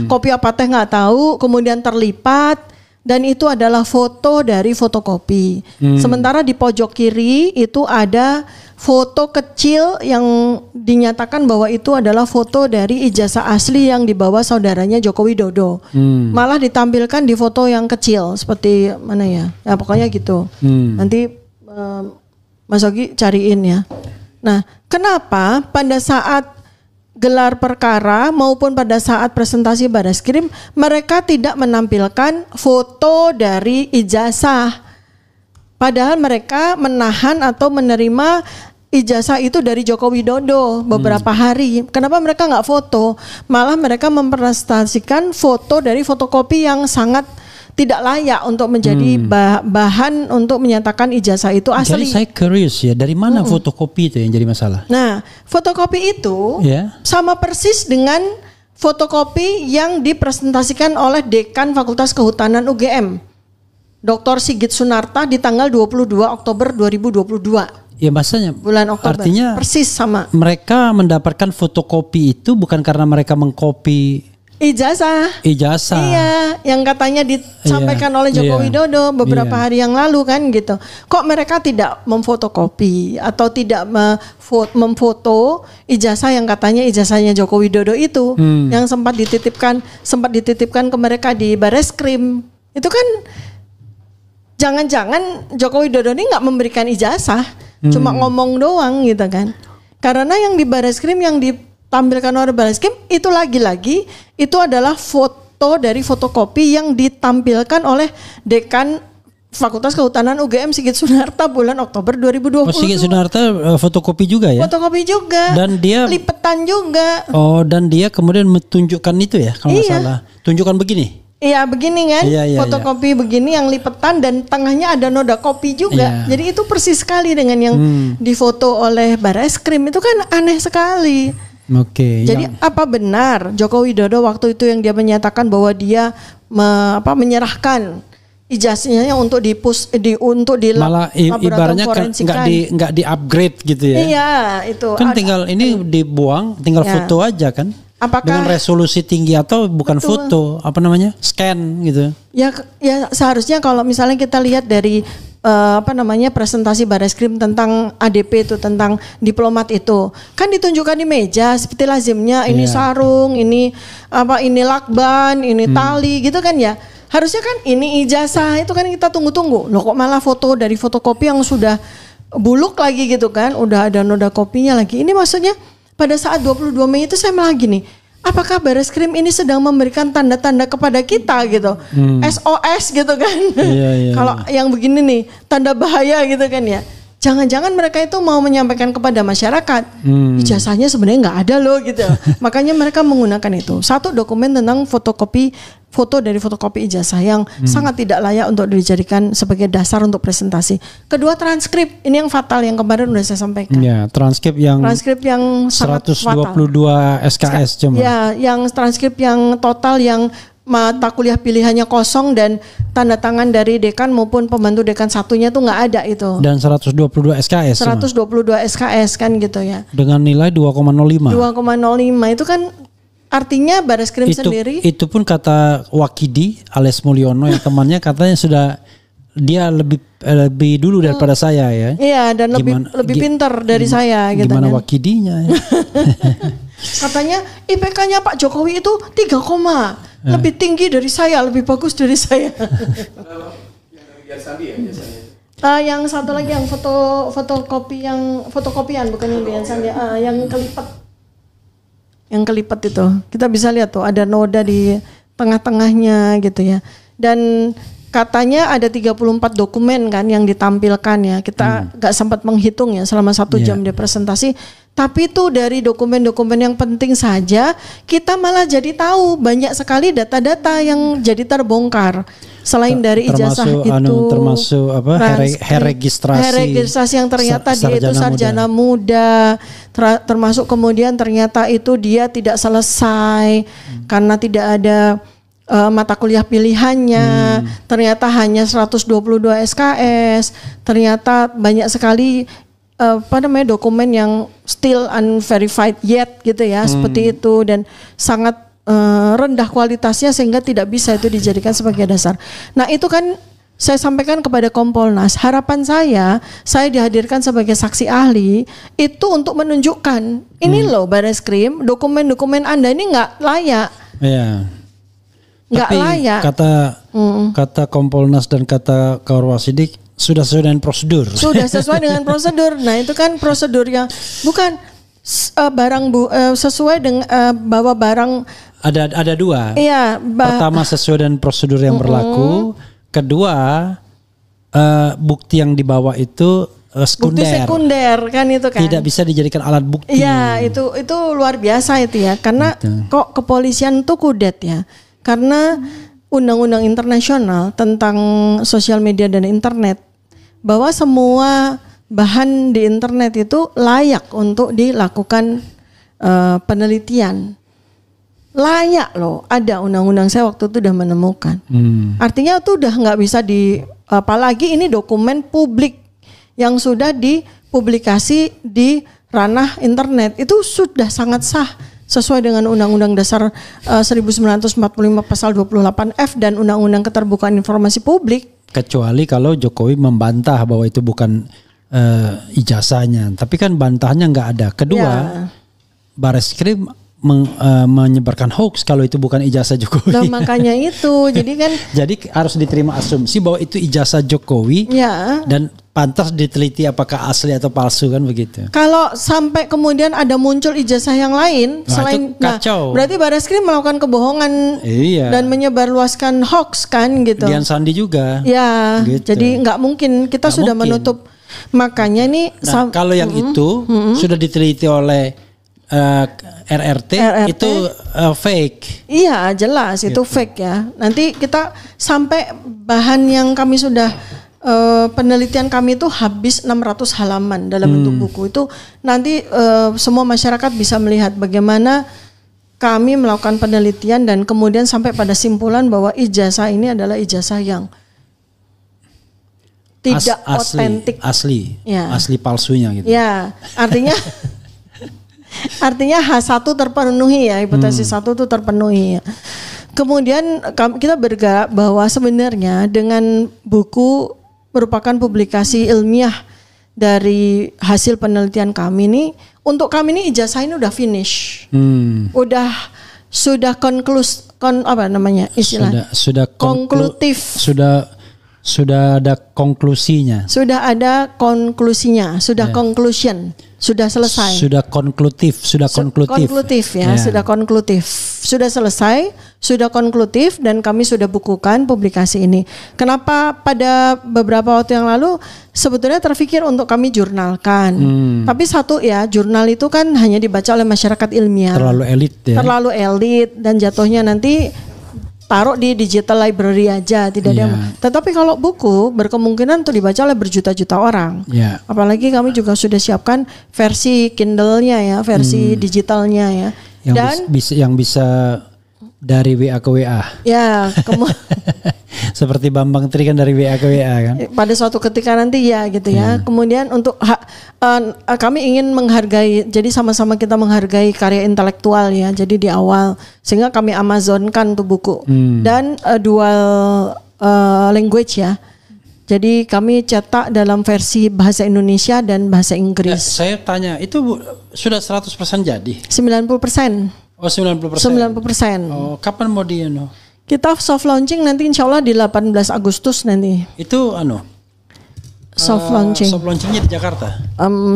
kopi apa teh nggak tahu, kemudian terlipat. Dan itu adalah foto dari fotokopi. Sementara di pojok kiri itu ada foto kecil yang dinyatakan bahwa itu adalah foto dari ijazah asli yang dibawa saudaranya Joko Widodo. Malah ditampilkan di foto yang kecil seperti mana ya? Ya pokoknya gitu. Nanti Mas Ogi cariin ya. Nah, kenapa pada saat gelar perkara maupun pada saat presentasi Bareskrim mereka tidak menampilkan foto dari ijazah, padahal mereka menahan atau menerima ijazah itu dari Joko Widodo beberapa hari. Kenapa mereka nggak foto? Malah mereka mempresentasikan foto dari fotokopi yang sangat tidak layak untuk menjadi bahan untuk menyatakan ijazah itu asli. Jadi saya curious ya, dari mana fotokopi itu yang jadi masalah? Nah, fotokopi itu sama persis dengan fotokopi yang dipresentasikan oleh Dekan Fakultas Kehutanan UGM, Dr. Sigit Sunarta di tanggal 22 Oktober 2022. Ya maksudnya bulan Oktober. Artinya persis sama. Mereka mendapatkan fotokopi itu bukan karena mereka mengkopi Ijazah. Ijazah. Iya, yang katanya disampaikan oleh Joko Widodo beberapa hari yang lalu kan gitu. Kok mereka tidak memfotokopi atau tidak memfoto ijazah yang katanya ijazahnya Joko Widodo itu yang sempat dititipkan ke mereka di Bareskrim. Itu kan jangan-jangan Joko Widodo ini nggak memberikan ijazah, cuma ngomong doang gitu kan. Karena yang di Bareskrim yang ditampilkan oleh Bareskrim itu lagi-lagi itu adalah foto dari fotokopi yang ditampilkan oleh Dekan Fakultas Kehutanan UGM Sigit Sunarta bulan Oktober 2020. Oh, Sigit Sunarta fotokopi juga ya? Fotokopi juga. Dan dia lipetan juga. Oh, dan dia kemudian menunjukkan itu ya kalau nggak salah. Tunjukkan begini. Iya begini kan, fotokopi begini yang lipetan dan tengahnya ada noda kopi juga. Jadi itu persis sekali dengan yang difoto oleh Bareskrim. Itu kan aneh sekali. Oke. Jadi apa benar Joko Widodo waktu itu yang dia menyatakan bahwa dia menyerahkan ijazahnya untuk untuk di malah ibaratnya nggak di upgrade gitu ya? Iya itu. Kan tinggal ini dibuang, tinggal foto aja kan? Apakah dengan resolusi tinggi atau bukan foto, apa namanya, scan gitu? Ya seharusnya kalau misalnya kita lihat dari presentasi Bareskrim tentang ADP itu, tentang diplomat itu, kan ditunjukkan di meja seperti lazimnya, ini sarung, ini lakban, ini tali gitu kan ya. Harusnya kan ini ijazah, itu kan kita tunggu-tunggu. Loh kok malah foto dari fotokopi yang sudah buluk lagi gitu kan, udah ada noda kopinya lagi. Ini maksudnya pada saat 22 Mei itu saya malah gini, apakah Bareskrim ini sedang memberikan tanda-tanda kepada kita gitu, SOS gitu kan? Kalau yang begini nih, tanda bahaya gitu kan ya. Jangan-jangan mereka itu mau menyampaikan kepada masyarakat, ijazahnya sebenarnya nggak ada loh gitu. Makanya mereka menggunakan itu. Satu, dokumen tentang foto dari fotokopi ijazah yang sangat tidak layak untuk dijadikan sebagai dasar untuk presentasi. Kedua, transkrip. Ini yang fatal yang kemarin udah saya sampaikan. Ya, transkrip yang 122 sangat fatal. SKS cuma. Ya, yang transkrip yang total yang mata kuliah pilihannya kosong dan tanda tangan dari dekan maupun pembantu dekan satunya tuh nggak ada itu. Dan 122 SKS. 122 SKS kan gitu ya. Dengan nilai 2,05. 2,05 itu kan artinya Bareskrim sendiri. Itu pun kata Wakidi alias Mulyono yang temannya katanya sudah dia lebih dulu daripada saya ya. Iya, dan lebih pintar dari saya gitu. Gimana kan? Wakidinya ya? Katanya IPK-nya Pak Jokowi itu 3, lebih tinggi dari saya, lebih bagus dari saya. Yang satu lagi yang fotokopian bukan yang Bian Sandi, yang kelipat. Yang kelipat itu. Kita bisa lihat tuh ada noda di tengah-tengahnya gitu ya. Dan katanya ada 34 dokumen kan yang ditampilkan ya. Kita gak sempat menghitung ya selama 1 jam dia presentasi. Tapi itu dari dokumen-dokumen yang penting saja kita malah jadi tahu banyak sekali data-data yang jadi terbongkar. Selain dari ijazah termasuk registrasi yang ternyata dia itu sarjana muda. Termasuk kemudian ternyata itu dia tidak selesai karena tidak ada mata kuliah pilihannya, ternyata hanya 122 SKS, ternyata banyak sekali dokumen yang still unverified yet gitu ya, seperti itu, dan sangat rendah kualitasnya sehingga tidak bisa itu dijadikan sebagai dasar. Nah itu kan saya sampaikan kepada Kompolnas, harapan saya dihadirkan sebagai saksi ahli itu untuk menunjukkan ini loh Bareskrim, dokumen-dokumen Anda ini nggak layak. Iya. Nggak layak. Kata Kompolnas dan kata Kawarwasidik sudah sesuai dengan prosedur. Sudah sesuai dengan prosedur. Nah itu kan prosedurnya bukan sesuai dengan bahwa barang ada dua. Iya. Pertama sesuai dengan prosedur yang berlaku. Kedua bukti yang dibawa itu sekunder. Bukti sekunder kan itu kan. Tidak bisa dijadikan alat bukti. Iya itu luar biasa itu ya. Karena kok kepolisian tuh kudet ya. Karena undang-undang internasional tentang sosial media dan internet bahwa semua bahan di internet itu layak untuk dilakukan penelitian. Layak loh, ada undang-undang, saya waktu itu udah menemukan. Artinya itu udah nggak bisa apalagi ini dokumen publik yang sudah dipublikasi di ranah internet, itu sudah sangat sah sesuai dengan Undang-Undang Dasar 1945 pasal 28F dan Undang-Undang Keterbukaan Informasi Publik. Kecuali kalau Jokowi membantah bahwa itu bukan ijazahnya, tapi kan bantahannya nggak ada. Kedua, Bareskrim menyebarkan hoax kalau itu bukan ijazah Jokowi. Nah, makanya itu, jadi kan jadi harus diterima asumsi bahwa itu ijazah Jokowi dan pantas diteliti apakah asli atau palsu kan begitu. Kalau sampai kemudian ada muncul ijazah yang lain selain, berarti Bareskrim melakukan kebohongan dan menyebarluaskan hoax kan gitu. Dian Sandi juga. Ya, gitu. Jadi nggak mungkin kita sudah menutup. Makanya nih. Kalau yang itu sudah diteliti oleh RRT itu fake. Iya jelas itu fake ya. Nanti kita sampai bahan yang kami sudah penelitian kami itu habis 600 halaman dalam bentuk buku itu. Nanti semua masyarakat bisa melihat bagaimana kami melakukan penelitian dan kemudian sampai pada simpulan bahwa ijazah ini adalah ijazah yang tidak otentik. Asli palsunya gitu. Ya, artinya H1 terpenuhi ya, hipotesis 1 itu terpenuhi ya. Kemudian kita bergerak bahwa sebenarnya dengan buku merupakan publikasi ilmiah dari hasil penelitian kami nih, untuk kami ini ijazah ini udah finish. Sudah konklutif. Sudah ada konklusinya. Sudah ada konklusinya, sudah conclusion, sudah selesai. Sudah konklutif. Sudah konklutif. Sudah selesai, sudah konklutif dan kami sudah bukukan publikasi ini. Kenapa pada beberapa waktu yang lalu sebetulnya terpikir untuk kami jurnalkan. Tapi satu ya, jurnal itu kan hanya dibaca oleh masyarakat ilmiah. Terlalu elit ya. Terlalu elit dan jatuhnya nanti taruh di digital library aja, tidak ada. Tetapi kalau buku berkemungkinan untuk dibaca oleh berjuta-juta orang. Apalagi kami juga sudah siapkan versi Kindle-nya ya, versi digitalnya ya. Yang bisa dari WA ke WA. Ya, seperti Bambang Tri kan dari WA ke WA kan. Pada suatu ketika nanti ya gitu ya. Kemudian untuk kami ingin menghargai, jadi sama-sama kita menghargai karya intelektual ya. Jadi di awal sehingga kami Amazonkan tuh buku dan dual language ya. Jadi kami cetak dalam versi bahasa Indonesia dan bahasa Inggris. Saya tanya, itu sudah 100% jadi? 90%. Oh 90%. 90%. Oh, kapan mau di Kita soft launching nanti insya Allah di 18 Agustus nanti. Itu soft launching. Soft launchingnya di Jakarta?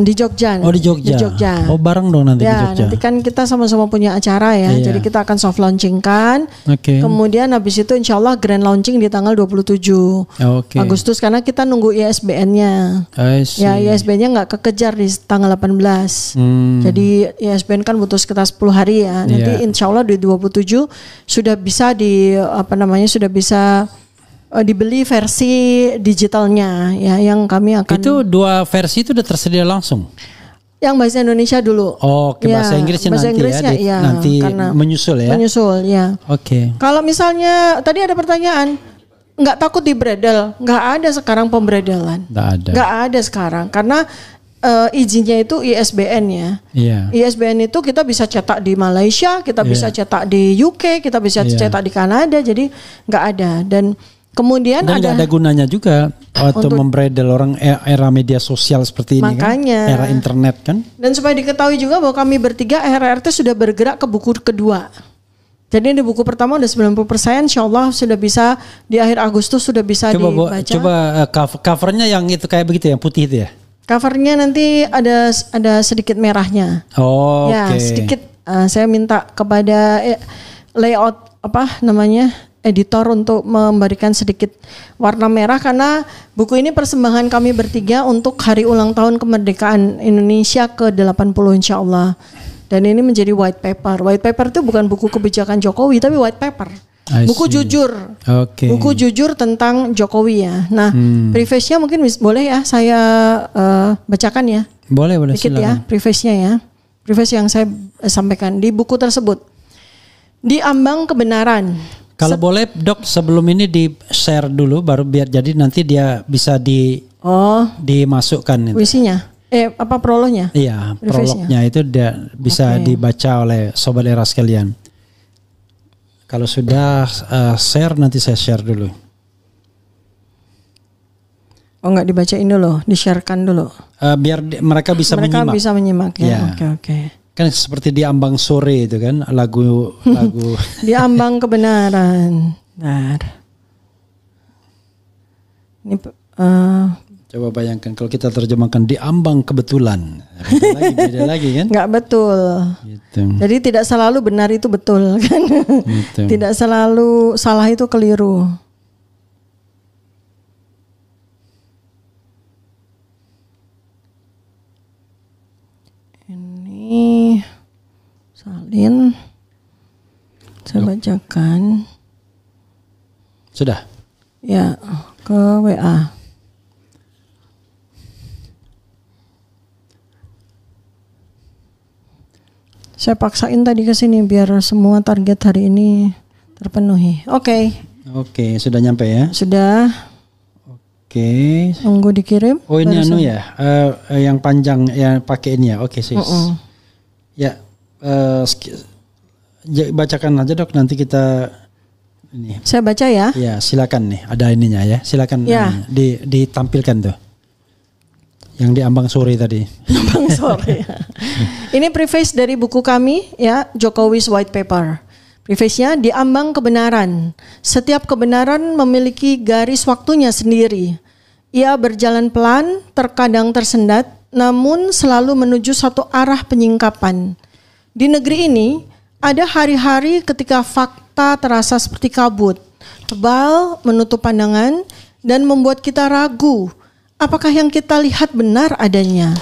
Di Jogja. Oh di Jogja. Oh bareng dong nanti di Jogja. Nanti kan kita sama-sama punya acara ya. Jadi kita akan soft launching kan. Kemudian habis itu insya Allah grand launching di tanggal 27 Agustus karena kita nunggu ISBN-nya. Ya ISBN-nya nggak kekejar di tanggal 18. Jadi ISBN kan butuh sekitar 10 hari ya. Nanti insya Allah di 27 sudah bisa dibeli versi digitalnya ya, yang kami akan. Itu 2 versi itu udah tersedia langsung. Yang bahasa Indonesia dulu. Bahasa Inggrisnya nanti menyusul ya. Menyusul ya. Kalau misalnya tadi ada pertanyaan, nggak takut di bredel? Nggak ada sekarang pembredelan. Nggak ada sekarang karena izinnya itu ISBN ya. ISBN itu kita bisa cetak di Malaysia, kita bisa cetak di UK, kita bisa cetak di Kanada, jadi nggak ada. Dan kemudian nggak ada gunanya juga untuk membredel orang era media sosial seperti ini kan, era internet kan. Dan supaya diketahui juga bahwa kami bertiga RRT sudah bergerak ke buku kedua. Jadi di buku pertama udah 90%, insya Allah sudah bisa di akhir Agustus sudah bisa dibaca. Coba covernya yang itu kayak begitu yang putih itu ya. Covernya nanti ada sedikit merahnya. Sedikit. Saya minta kepada layout editor untuk memberikan sedikit warna merah karena buku ini persembahan kami bertiga untuk hari ulang tahun kemerdekaan Indonesia ke-80 insya Allah. Dan ini menjadi white paper. White paper itu bukan buku kebijakan Jokowi tapi white paper. Buku jujur. Buku jujur tentang Jokowi ya. Nah, preface-nya mungkin boleh ya saya bacakan ya. Boleh dikit silakan. Ya, preface-nya ya. Preface yang saya sampaikan di buku tersebut. Di ambang kebenaran. Kalau boleh Dok, sebelum ini di-share dulu baru biar jadi nanti dia bisa dimasukkan. Puisinya? Prolognya? Iya, Preface-nya. prolognya itu bisa dibaca oleh Sobat Era sekalian. Kalau sudah share, nanti saya share dulu. Oh, nggak dibacain dulu, di-sharekan dulu. Biar mereka bisa menyimak. Mereka bisa menyimak ya. Oke. Kan seperti di ambang sore itu kan lagu Di ambang kebenaran. Bentar. Ini coba bayangkan kalau kita terjemahkan di ambang kebetulan. Beda lagi kan? nggak betul. Gitu. Jadi tidak selalu benar itu betul kan? Gitu. Tidak selalu salah itu keliru. Ini salin. Saya bacakan. Sudah. Ya, ke WA. Saya paksain tadi ke sini biar semua target hari ini terpenuhi. Oke. Oke, sudah nyampe ya? Sudah. Oke. Tunggu dikirim. Oh ini ya, yang panjang yang pakai ini ya. Oke sis. Ya, bacakan aja dok. Nanti kita ini. Saya baca ya. Ya silakan nih. Ada ininya ya. Silakan ya. Ditampilkan tuh. Yang di ambang sore tadi. Ambang sore. Ini preface dari buku kami ya, Jokowi's White Paper. Preface-nya di ambang kebenaran. Setiap kebenaran memiliki garis waktunya sendiri. Ia berjalan pelan, terkadang tersendat, namun selalu menuju satu arah penyingkapan. Di negeri ini, ada hari-hari ketika fakta terasa seperti kabut, tebal, menutup pandangan, dan membuat kita ragu apakah yang kita lihat benar adanya.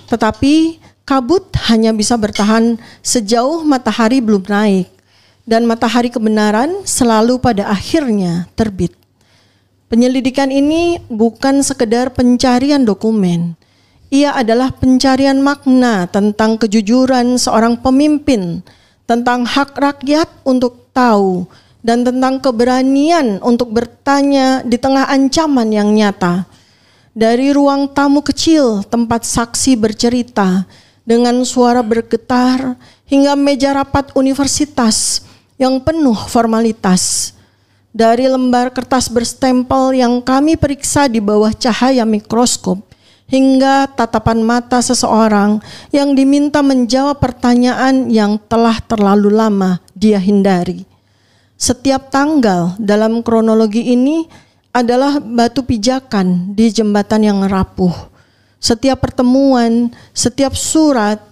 Tetapi kabut hanya bisa bertahan sejauh matahari belum naik. Dan matahari kebenaran selalu pada akhirnya terbit. Penyelidikan ini bukan sekedar pencarian dokumen. Ia adalah pencarian makna tentang kejujuran seorang pemimpin, tentang hak rakyat untuk tahu, dan tentang keberanian untuk bertanya di tengah ancaman yang nyata. Dari ruang tamu kecil tempat saksi bercerita dengan suara bergetar hingga meja rapat universitas yang penuh formalitas. Dari lembar kertas berstempel yang kami periksa di bawah cahaya mikroskop hingga tatapan mata seseorang yang diminta menjawab pertanyaan yang telah terlalu lama dia hindari. Setiap tanggal dalam kronologi ini adalah batu pijakan di jembatan yang rapuh. Setiap pertemuan, setiap surat,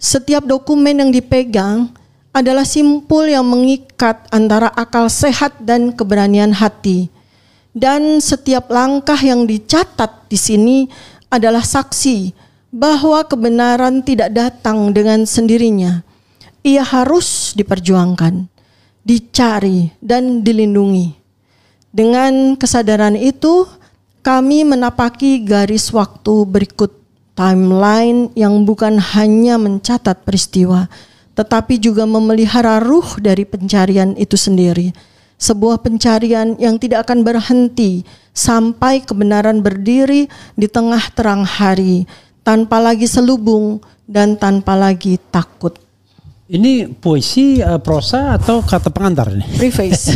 setiap dokumen yang dipegang adalah simpul yang mengikat antara akal sehat dan keberanian hati. Dan setiap langkah yang dicatat di sini adalah saksi bahwa kebenaran tidak datang dengan sendirinya. Ia harus diperjuangkan, dicari, dan dilindungi. Dengan kesadaran itu, kami menapaki garis waktu berikut, timeline yang bukan hanya mencatat peristiwa, tetapi juga memelihara ruh dari pencarian itu sendiri. Sebuah pencarian yang tidak akan berhenti sampai kebenaran berdiri di tengah terang hari, tanpa lagi selubung dan tanpa lagi takut. Ini puisi, prosa atau kata pengantar nih? Preface.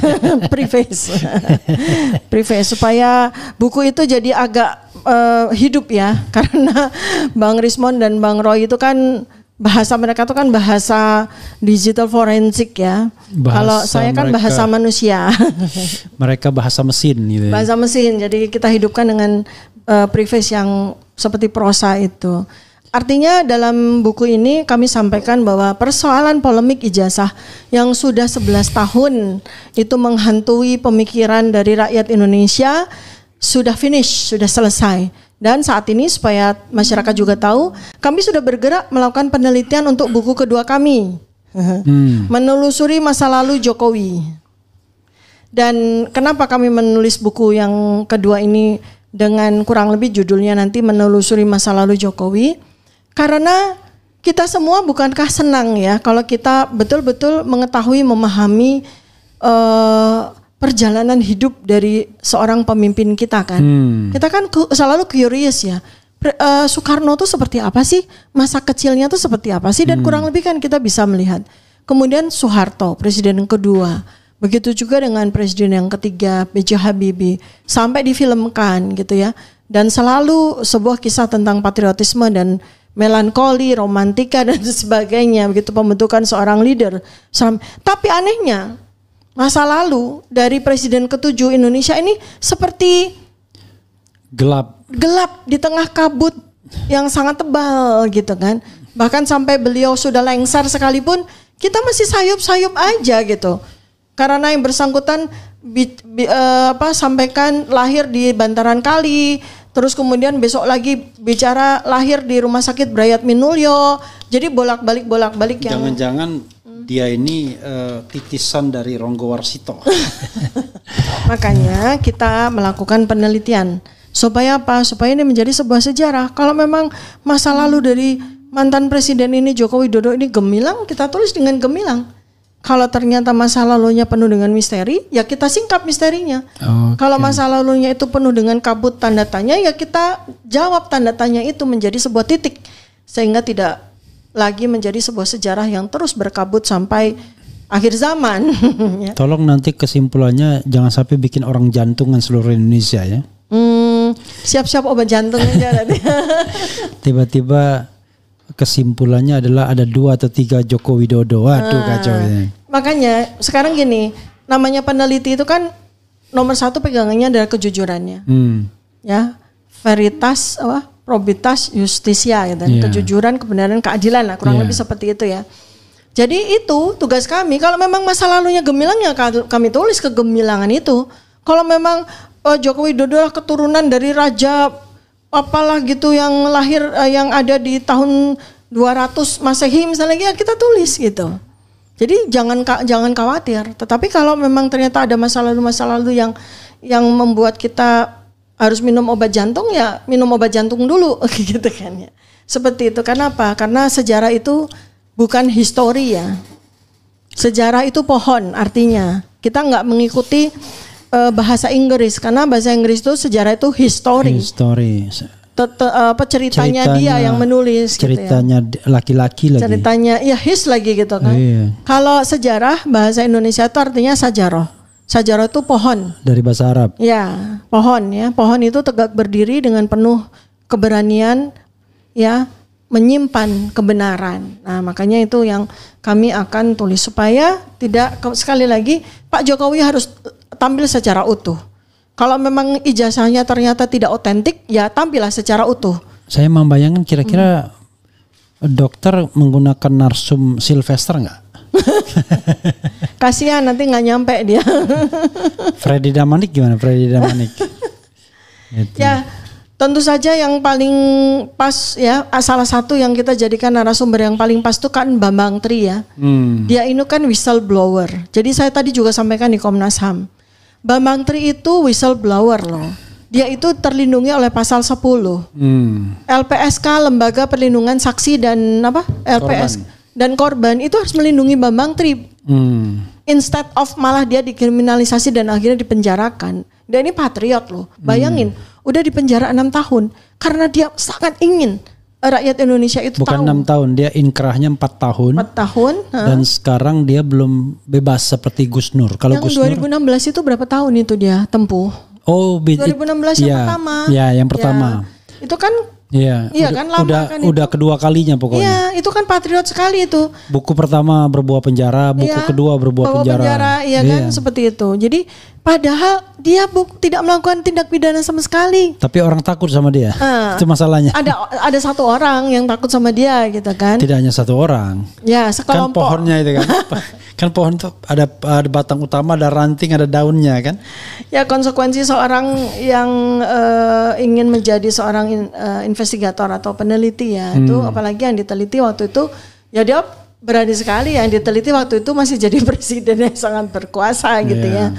Preface supaya buku itu jadi agak hidup ya, karena Bang Rismond dan Bang Roy itu kan bahasa mereka tuh kan bahasa digital forensik ya. Kalau saya kan bahasa manusia. Mereka bahasa mesin gitu. Bahasa mesin. Jadi kita hidupkan dengan preface yang seperti prosa itu. Artinya dalam buku ini kami sampaikan bahwa persoalan polemik ijazah yang sudah 11 tahun itu menghantui pemikiran dari rakyat Indonesia sudah finish, sudah selesai. Dan saat ini supaya masyarakat juga tahu, kami sudah bergerak melakukan penelitian untuk buku kedua kami. Menelusuri masa lalu Jokowi. Dan kenapa kami menulis buku yang kedua ini dengan kurang lebih judulnya nanti menelusuri masa lalu Jokowi? Karena kita semua bukankah senang ya kalau kita betul-betul mengetahui, memahami perjalanan hidup dari seorang pemimpin kita kan. Kita kan selalu curious ya. Soekarno tuh seperti apa sih? Masa kecilnya tuh seperti apa sih? Dan kurang lebih kan kita bisa melihat. Kemudian Soeharto, presiden yang kedua. Begitu juga dengan presiden yang ketiga, B.J. Habibie. Sampai difilmkan gitu ya. Dan selalu sebuah kisah tentang patriotisme dan melankoli, romantika dan sebagainya. Begitu pembentukan seorang leader. Tapi anehnya, masa lalu dari presiden ketujuh Indonesia ini seperti gelap di tengah kabut yang sangat tebal gitu kan. Bahkan sampai beliau sudah lengser sekalipun kita masih sayup-sayup aja gitu. Karena yang bersangkutan sampaikan lahir di bantaran kali, terus kemudian besok lagi bicara lahir di Rumah Sakit Brayat Minulyo. Jadi bolak-balik yang jangan-jangan dia ini titisan dari Ronggo Warsito. Makanya kita melakukan penelitian. Supaya apa? Supaya ini menjadi sebuah sejarah. Kalau memang masa lalu dari mantan presiden ini Joko Widodo ini gemilang, kita tulis dengan gemilang. Kalau ternyata masa lalunya penuh dengan misteri, ya kita singkap misterinya. Okay. Kalau masa lalunya itu penuh dengan kabut tanda tanya, ya kita jawab tanda tanya itu menjadi sebuah titik. Sehingga tidak lagi menjadi sebuah sejarah yang terus berkabut sampai akhir zaman. Ya. Tolong nanti kesimpulannya jangan sampai bikin orang jantungan seluruh Indonesia ya. Siap-siap obat jantung aja nanti. Tiba-tiba kesimpulannya adalah ada 2 atau 3 Joko Widodo. Waduh kacau ya. Makanya sekarang gini, namanya peneliti itu kan nomor 1 pegangannya adalah kejujurannya. Ya, veritas, probitas, justisia gitu. Kejujuran, kebenaran, keadilan lah, kurang lebih seperti itu ya. Jadi itu tugas kami. Kalau memang masa lalunya gemilang ya kami tulis kegemilangan itu. Kalau memang Joko Widodo adalah keturunan dari raja apalah gitu yang lahir yang ada di tahun 200 Masehi misalnya, ya kita tulis gitu. Jadi jangan khawatir. Tetapi kalau memang ternyata ada masa lalu yang membuat kita harus minum obat jantung, ya minum obat jantung dulu gitu kan ya. Seperti itu. Kenapa? Karena sejarah itu bukan histori ya. Sejarah itu pohon artinya. Kita nggak mengikuti bahasa Inggris, karena bahasa Inggris itu sejarah itu history. Ceritanya dia yang menulis ceritanya gitu ya. Laki-laki lagi. Ceritanya ya his lagi gitu kan. Iya. Kalau sejarah bahasa Indonesia itu artinya sajaroh. Sajaroh itu pohon. Dari bahasa Arab. Ya, pohon ya. Pohon itu tegak berdiri dengan penuh keberanian ya, menyimpan kebenaran. Nah, makanya itu yang kami akan tulis supaya tidak sekali lagi Pak Jokowi harus tampil secara utuh. Kalau memang ijazahnya ternyata tidak otentik, ya tampillah secara utuh. Saya membayangkan kira-kira dokter menggunakan narsum Sylvester nggak? Kasihan nanti nggak nyampe dia. Freddy Damanik gimana? Freddy Damanik. Gitu. Ya, tentu saja yang paling pas ya, salah satu yang kita jadikan narasumber yang paling pas itu kan Bambang Tri ya. Dia ini kan whistleblower. Jadi saya tadi juga sampaikan di Komnas HAM. Bambang Tri itu whistleblower loh. Dia itu terlindungi oleh pasal 10. LPSK, Lembaga Perlindungan Saksi dan LPS korban. Dan korban itu harus melindungi Bambang Tri. Instead of malah dia dikriminalisasi dan akhirnya dipenjarakan. Dia ini patriot loh. Bayangin, udah dipenjara 6 tahun karena dia sangat ingin rakyat Indonesia itu bukan tahu. 6 tahun, dia inkrahnya 4 tahun. 4 tahun. Dan sekarang dia belum bebas seperti Gus Nur. Kalau yang Gus Nur 2016 itu berapa tahun itu dia tempuh? Oh, 2016 yang pertama. Ya, yang pertama. Ya, itu kan iya, kan lama kan udah itu. Kedua kalinya pokoknya. Iya, itu kan patriot sekali itu. Buku pertama berbuah penjara, buku kedua berbuah penjara. Iya kan, seperti itu. Jadi padahal dia tidak melakukan tindak pidana sama sekali. Tapi orang takut sama dia. Itu masalahnya. Ada satu orang yang takut sama dia gitu kan. Tidak hanya satu orang. Ya, sekelompok. Kan pohonnya itu kan. Kan pohon itu ada batang utama, ada ranting, ada daunnya kan. Ya, konsekuensi seorang yang ingin menjadi seorang investigator atau peneliti ya. Itu apalagi yang diteliti waktu itu ya dia berani sekali, yang diteliti waktu itu masih jadi presiden yang sangat berkuasa gitu ya.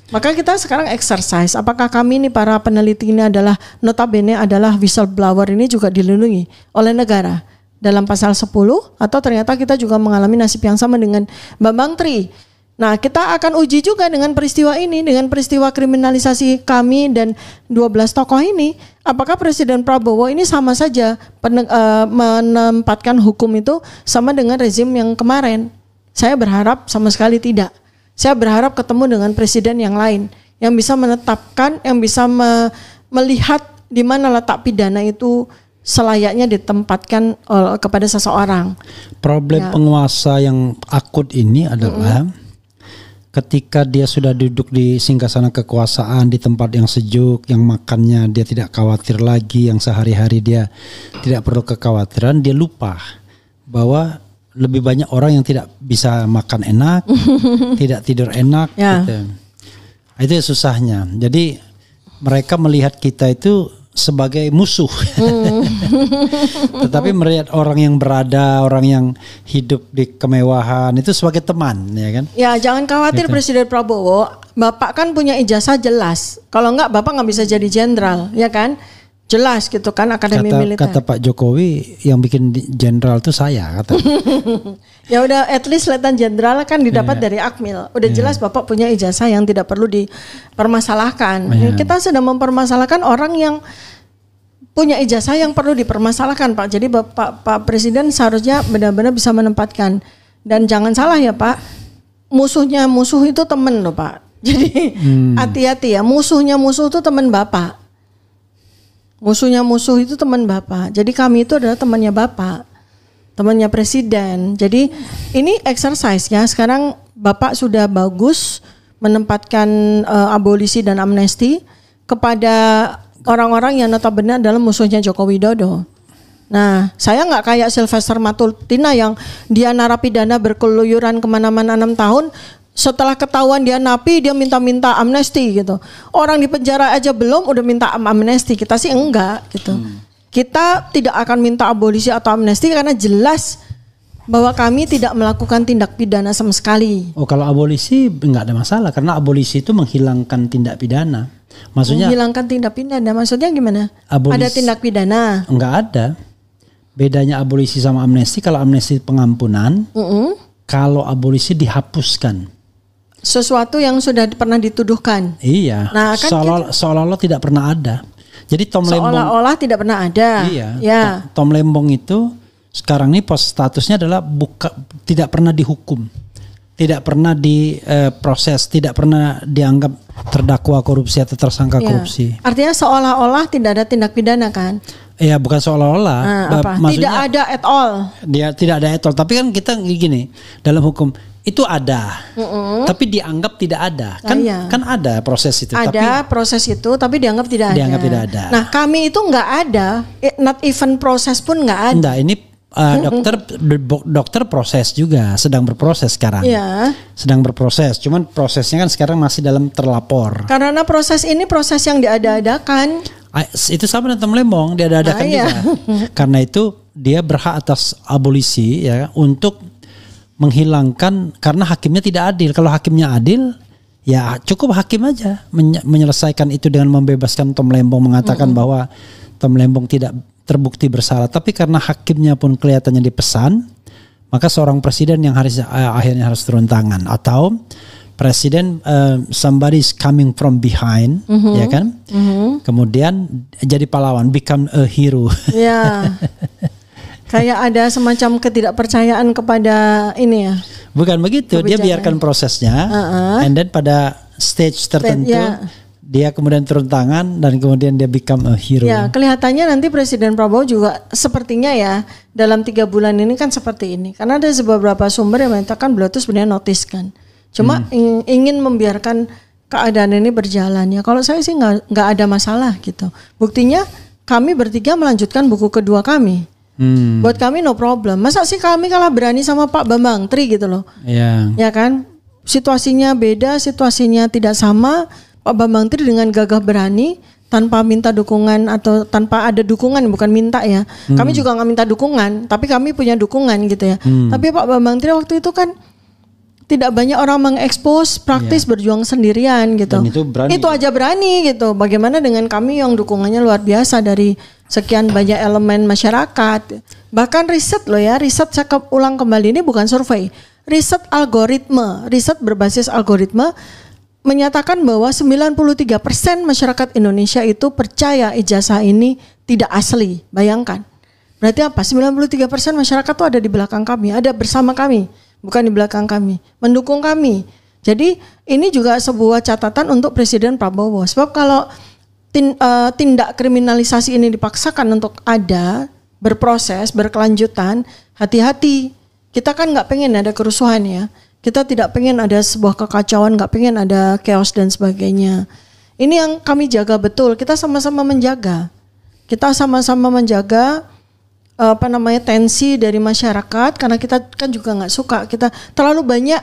Maka kita sekarang exercise, apakah kami ini para peneliti ini adalah notabene adalah whistleblower ini juga dilindungi oleh negara dalam pasal 10 atau ternyata kita juga mengalami nasib yang sama dengan Bambang Tri Nah, kita akan uji juga dengan peristiwa ini, dengan peristiwa kriminalisasi kami dan 12 tokoh ini. Apakah Presiden Prabowo ini sama saja menempatkan hukum itu sama dengan rezim yang kemarin? Saya berharap sama sekali tidak. Saya berharap ketemu dengan presiden yang lain, yang bisa menetapkan, yang bisa melihat di mana letak pidana itu selayaknya ditempatkan kepada seseorang. Problem penguasa yang akut ini adalah ketika dia sudah duduk di singgasana kekuasaan di tempat yang sejuk, yang makannya dia tidak khawatir lagi, yang sehari-hari dia tidak perlu kekhawatiran, dia lupa bahwa lebih banyak orang yang tidak bisa makan enak, tidak tidur enak. Gitu. Itu susahnya. Jadi mereka melihat kita itu sebagai musuh. Tetapi melihat orang yang berada, orang yang hidup di kemewahan itu sebagai teman, ya kan? Ya, jangan khawatir gitu. Presiden Prabowo, Bapak kan punya ijazah jelas. Kalau enggak Bapak nggak bisa jadi jenderal, ya kan? Jelas gitu kan, akademi militer. Kata Pak Jokowi yang bikin jenderal itu saya, kata. Ya udah, at least letnan jenderal kan didapat dari Akmil. Udah jelas Bapak punya ijazah yang tidak perlu dipermasalahkan. Kita sedang mempermasalahkan orang yang punya ijazah yang perlu dipermasalahkan, Pak. Jadi Pak Presiden seharusnya benar-benar bisa menempatkan. Dan jangan salah ya, Pak. Musuh itu teman loh, Pak. Jadi hati-hati ya, musuh itu teman Bapak. Musuhnya musuh itu teman Bapak. Jadi kami itu adalah temannya Bapak, temannya Presiden. Jadi ini exercise-nya sekarang Bapak sudah bagus menempatkan abolisi dan amnesti kepada orang-orang yang notabene adalah musuhnya Joko Widodo. Nah, saya nggak kayak Sylvester Matutina yang dia narapidana berkeluyuran kemana-mana 6 tahun. Setelah ketahuan dia napi, dia minta-minta amnesti gitu. Orang di penjara aja belum udah minta amnesti. Kita sih enggak gitu. Kita tidak akan minta abolisi atau amnesti karena jelas bahwa kami tidak melakukan tindak pidana sama sekali. Oh, kalau abolisi enggak ada masalah karena abolisi itu menghilangkan tindak pidana. Maksudnya menghilangkan tindak pidana maksudnya gimana? Ada tindak pidana? Enggak ada. Bedanya abolisi sama amnesti, kalau amnesti pengampunan, kalau abolisi dihapuskan. Sesuatu yang sudah pernah dituduhkan. Iya. Nah, kan seolah-olah tidak pernah ada. Jadi Tom Lembong seolah-olah tidak pernah ada. Iya. Ya. Tom Lembong itu sekarang ini statusnya adalah tidak pernah dihukum, tidak pernah diproses, tidak pernah dianggap terdakwa korupsi atau tersangka korupsi. Artinya seolah-olah tidak ada tindak pidana kan? Iya, bukan seolah-olah. Tidak ada at all. Dia tidak ada at all. Tapi kan kita gini, dalam hukum itu ada, tapi dianggap tidak ada. Kan ada proses itu. Ada proses itu, tapi dianggap tidak ada. Nah, kami itu nggak ada, not even proses pun nggak ada. Enggak, ini dokter proses juga, sedang berproses sekarang. Iya. Sedang berproses, cuman prosesnya kan sekarang masih dalam terlapor. Karena proses ini proses yang diada-adakan. Itu sama dengan Tom Lembong, diada-adakan juga. Karena itu dia berhak atas abolisi ya untuk menghilangkan, karena hakimnya tidak adil. Kalau hakimnya adil, ya cukup hakim aja menyelesaikan itu dengan membebaskan Tom Lembong, mengatakan bahwa Tom Lembong tidak terbukti bersalah. Tapi karena hakimnya pun kelihatannya dipesan, maka seorang presiden yang akhirnya harus turun tangan. Atau presiden somebody is coming from behind, ya kan? Kemudian jadi pahlawan, become a hero. Ya. Kayak ada semacam ketidakpercayaan kepada ini ya. Bukan begitu, dia biarkan prosesnya, and then pada stage tertentu dia kemudian turun tangan dan kemudian dia become a hero. Ya, kelihatannya nanti Presiden Prabowo juga sepertinya ya dalam 3 bulan ini kan seperti ini. Karena ada beberapa sumber yang mengatakan beliau itu sebenarnya notice kan. Cuma ingin membiarkan keadaan ini berjalan ya. Kalau saya sih nggak ada masalah gitu. Buktinya kami bertiga melanjutkan buku kedua kami. Buat kami no problem. Masa sih kami kalah berani sama Pak Bambang Tri gitu loh. Ya kan? Situasinya beda, situasinya tidak sama. Pak Bambang Tri dengan gagah berani tanpa minta dukungan atau tanpa ada dukungan, bukan minta ya. Kami juga nggak minta dukungan, tapi kami punya dukungan gitu ya. Tapi Pak Bambang Tri waktu itu kan tidak banyak orang mengekspos praktis berjuang sendirian gitu. Itu aja berani gitu. Bagaimana dengan kami yang dukungannya luar biasa dari sekian banyak elemen masyarakat. Bahkan riset loh ya, riset saya ulang kembali, ini bukan survei. riset berbasis algoritma menyatakan bahwa 93% masyarakat Indonesia itu percaya ijazah ini tidak asli. Bayangkan. Berarti apa? 93% masyarakat itu ada di belakang kami, ada bersama kami, bukan di belakang kami, mendukung kami. Jadi ini juga sebuah catatan untuk Presiden Prabowo. Sebab kalau tindak kriminalisasi ini dipaksakan untuk ada, berproses, berkelanjutan, hati-hati. Kita kan nggak pengen ada kerusuhan ya. Kita tidak pengen ada sebuah kekacauan, nggak pengen ada chaos dan sebagainya. Ini yang kami jaga betul. Kita sama-sama menjaga. Kita sama-sama menjaga tensi dari masyarakat, karena kita kan juga nggak suka kita terlalu banyak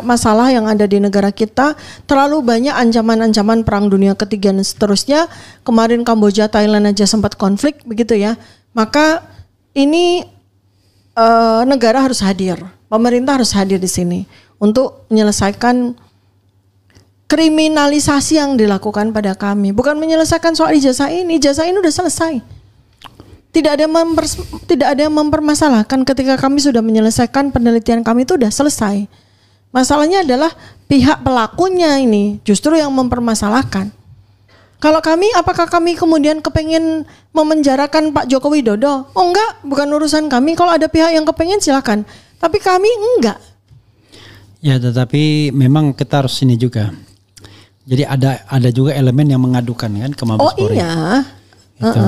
masalah yang ada di negara kita, terlalu banyak ancaman-ancaman perang dunia ketiga dan seterusnya. Kemarin Kamboja, Thailand aja sempat konflik begitu ya. Maka ini negara harus hadir, pemerintah harus hadir di sini untuk menyelesaikan kriminalisasi yang dilakukan pada kami. Bukan menyelesaikan soal ijazah ini udah selesai. Tidak ada yang mempermasalahkan ketika kami sudah menyelesaikan penelitian kami itu udah selesai. Masalahnya adalah pihak pelakunya ini justru yang mempermasalahkan. Kalau kami, apakah kami kemudian kepengen memenjarakan Pak Joko Widodo? Oh enggak, bukan urusan kami. Kalau ada pihak yang kepengen silakan. Tapi kami enggak. Ya, tetapi memang kita harus ini juga. Jadi ada juga elemen yang mengadukan kan ke Mabes Polri. Oh iya. Itu,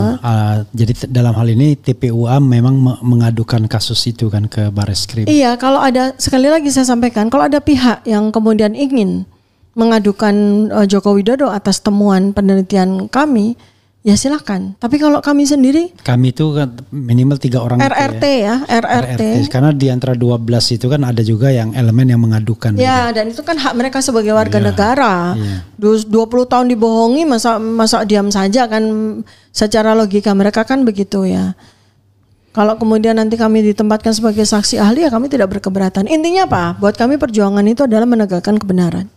jadi dalam hal ini TPUA memang mengadukan kasus itu kan ke Barreskrim. Iya, kalau ada, sekali lagi saya sampaikan, kalau ada pihak yang kemudian ingin mengadukan Joko Widodo atas temuan penelitian kami, ya silakan. Tapi kalau kami sendiri, kami itu kan minimal 3 orang RRT RRT. Karena di antara 12 itu kan ada juga yang elemen yang mengadukan. Ya, dan itu kan hak mereka sebagai warga negara. Iya. 20 tahun dibohongi, masa diam saja kan, secara logika mereka kan begitu ya. Kalau kemudian nanti kami ditempatkan sebagai saksi ahli, ya kami tidak berkeberatan. Intinya apa? Buat kami perjuangan itu adalah menegakkan kebenaran.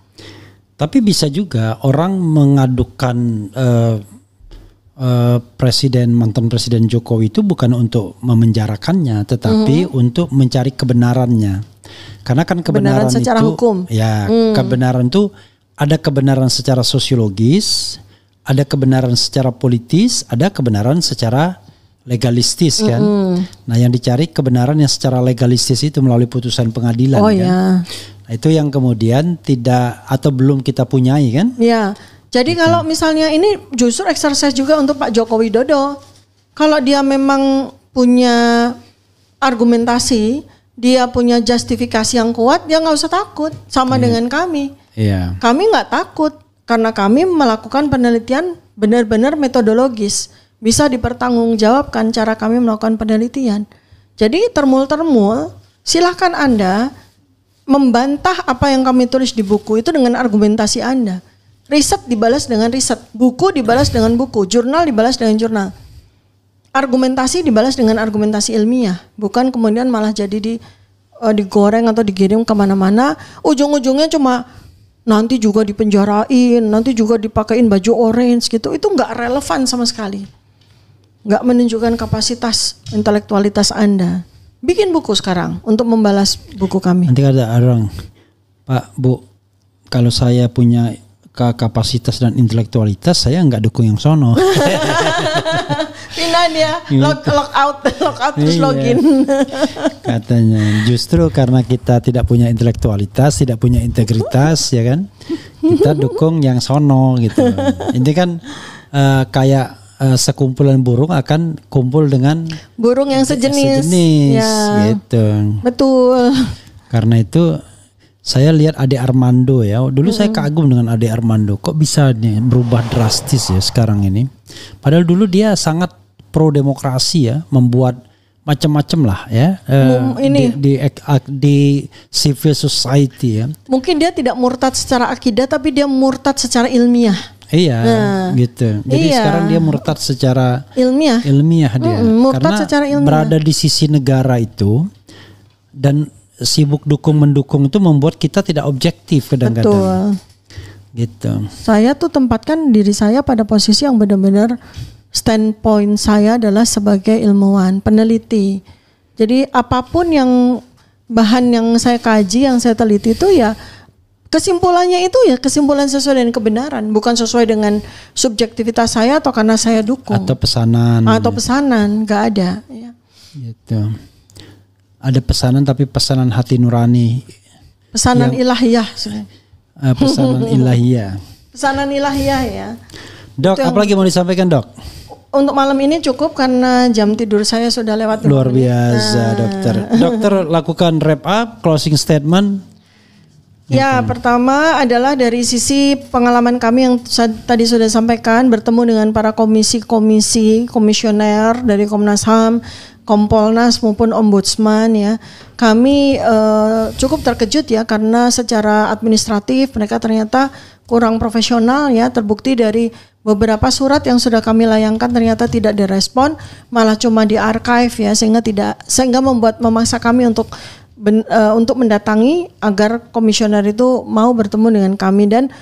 Tapi bisa juga orang mengadukan mantan presiden Jokowi itu bukan untuk memenjarakannya, tetapi untuk mencari kebenarannya. Karena kan kebenaran secara itu, hukum. Ya, kebenaran itu ada kebenaran secara sosiologis, ada kebenaran secara politis, ada kebenaran secara legalistis kan. Nah, yang dicari kebenaran yang secara legalistis itu melalui putusan pengadilan kan. Ya. Nah, itu yang kemudian tidak atau belum kita punyai kan? Ya. Jadi kalau misalnya ini justru exercise juga untuk Pak Joko Widodo. Kalau dia memang punya argumentasi, dia punya justifikasi yang kuat, dia nggak usah takut sama dengan kami. Iya. Kami nggak takut karena kami melakukan penelitian benar-benar metodologis, bisa dipertanggungjawabkan cara kami melakukan penelitian. Jadi termul-termul, silahkan Anda membantah apa yang kami tulis di buku itu dengan argumentasi Anda. Riset dibalas dengan riset, buku dibalas dengan buku, jurnal dibalas dengan jurnal. Argumentasi dibalas dengan argumentasi ilmiah, bukan kemudian malah jadi digoreng atau digiring kemana-mana. Ujung-ujungnya cuma nanti juga dipenjarain, nanti juga dipakein baju orange gitu. Itu nggak relevan sama sekali. Nggak menunjukkan kapasitas intelektualitas Anda. Bikin buku sekarang untuk membalas buku kami. Nanti ada orang, Pak, Bu, kalau saya punya kapasitas dan intelektualitas, saya nggak dukung yang sono. Pindah dia, lock out terus login. Katanya justru karena kita tidak punya intelektualitas, tidak punya integritas, ya kan, kita dukung yang sono gitu. Ini kan kayak sekumpulan burung akan kumpul dengan burung yang sejenis ya. Gitu. Betul. Karena itu saya lihat Ade Armando ya. Dulu saya kagum dengan Ade Armando. Kok bisa nih berubah drastis ya sekarang ini. Padahal dulu dia sangat pro demokrasi ya, membuat macam-macam lah ya. Di civil society ya. Mungkin dia tidak murtad secara akidah, tapi dia murtad secara ilmiah. Iya, gitu. Jadi sekarang dia murtad secara ilmiah dia. Murtad secara ilmiah. Berada di sisi negara itu dan sibuk mendukung itu membuat kita tidak objektif kadang-kadang. Betul. Gitu. Saya tuh tempatkan diri saya pada posisi yang benar-benar standpoint saya adalah sebagai ilmuwan, peneliti. Jadi apapun yang bahan yang saya kaji, yang saya teliti itu ya kesimpulannya itu ya kesimpulan sesuai dengan kebenaran, bukan sesuai dengan subjektivitas saya atau karena saya dukung. Atau pesanan. Nggak ada. Ya. Gitu. Ada pesanan tapi pesanan hati nurani. Pesanan ilahiyah. Pesanan ilahiyah. Pesanan ilahiyah ya. Dok, apa lagi mau disampaikan dok? Untuk malam ini cukup karena jam tidur saya sudah lewat. Luar biasa dokter. Dokter lakukan wrap up, closing statement. Ya, pertama adalah dari sisi pengalaman kami yang tadi sudah sampaikan, bertemu dengan para komisioner dari Komnas HAM, Kompolnas maupun Ombudsman ya. Kami cukup terkejut ya karena secara administratif mereka ternyata kurang profesional ya, terbukti dari beberapa surat yang sudah kami layangkan ternyata tidak direspon, malah cuma di archive ya, sehingga memaksa kami untuk mendatangi agar komisioner itu mau bertemu dengan kami, dan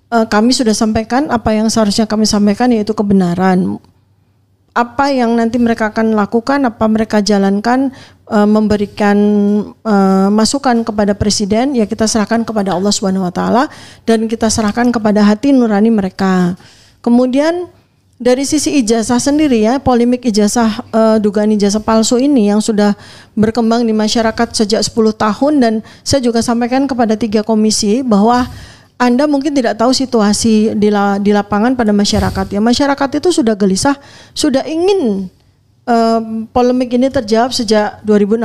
kami sudah sampaikan apa yang seharusnya kami sampaikan, yaitu kebenaran. Apa yang nanti mereka akan lakukan, apa mereka jalankan, memberikan masukan kepada presiden, ya kita serahkan kepada Allah Subhanahu wa taala dan kita serahkan kepada hati nurani mereka. Kemudian dari sisi ijazah sendiri ya, polemik ijazah dugaan ijazah palsu ini yang sudah berkembang di masyarakat sejak 10 tahun, dan saya juga sampaikan kepada 3 komisi bahwa Anda mungkin tidak tahu situasi di lapangan pada masyarakat ya. Masyarakat itu sudah gelisah, sudah ingin polemik ini terjawab sejak 2016.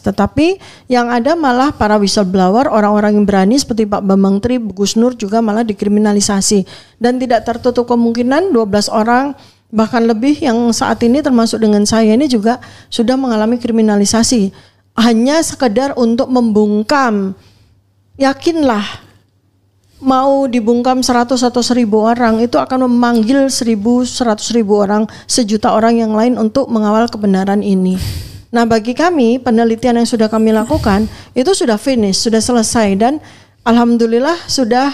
Tetapi yang ada malah para whistleblower, orang-orang yang berani seperti Pak Bambang Tri, Gus Nur juga malah dikriminalisasi. Dan tidak tertutup kemungkinan 12 orang bahkan lebih yang saat ini termasuk dengan saya ini juga sudah mengalami kriminalisasi. Hanya sekedar untuk membungkam. Yakinlah, mau dibungkam 100 atau 1000 orang itu akan memanggil 1000, 100.000 orang, 1 juta orang yang lain untuk mengawal kebenaran ini. Nah, bagi kami penelitian yang sudah kami lakukan itu sudah finish, sudah selesai, dan alhamdulillah sudah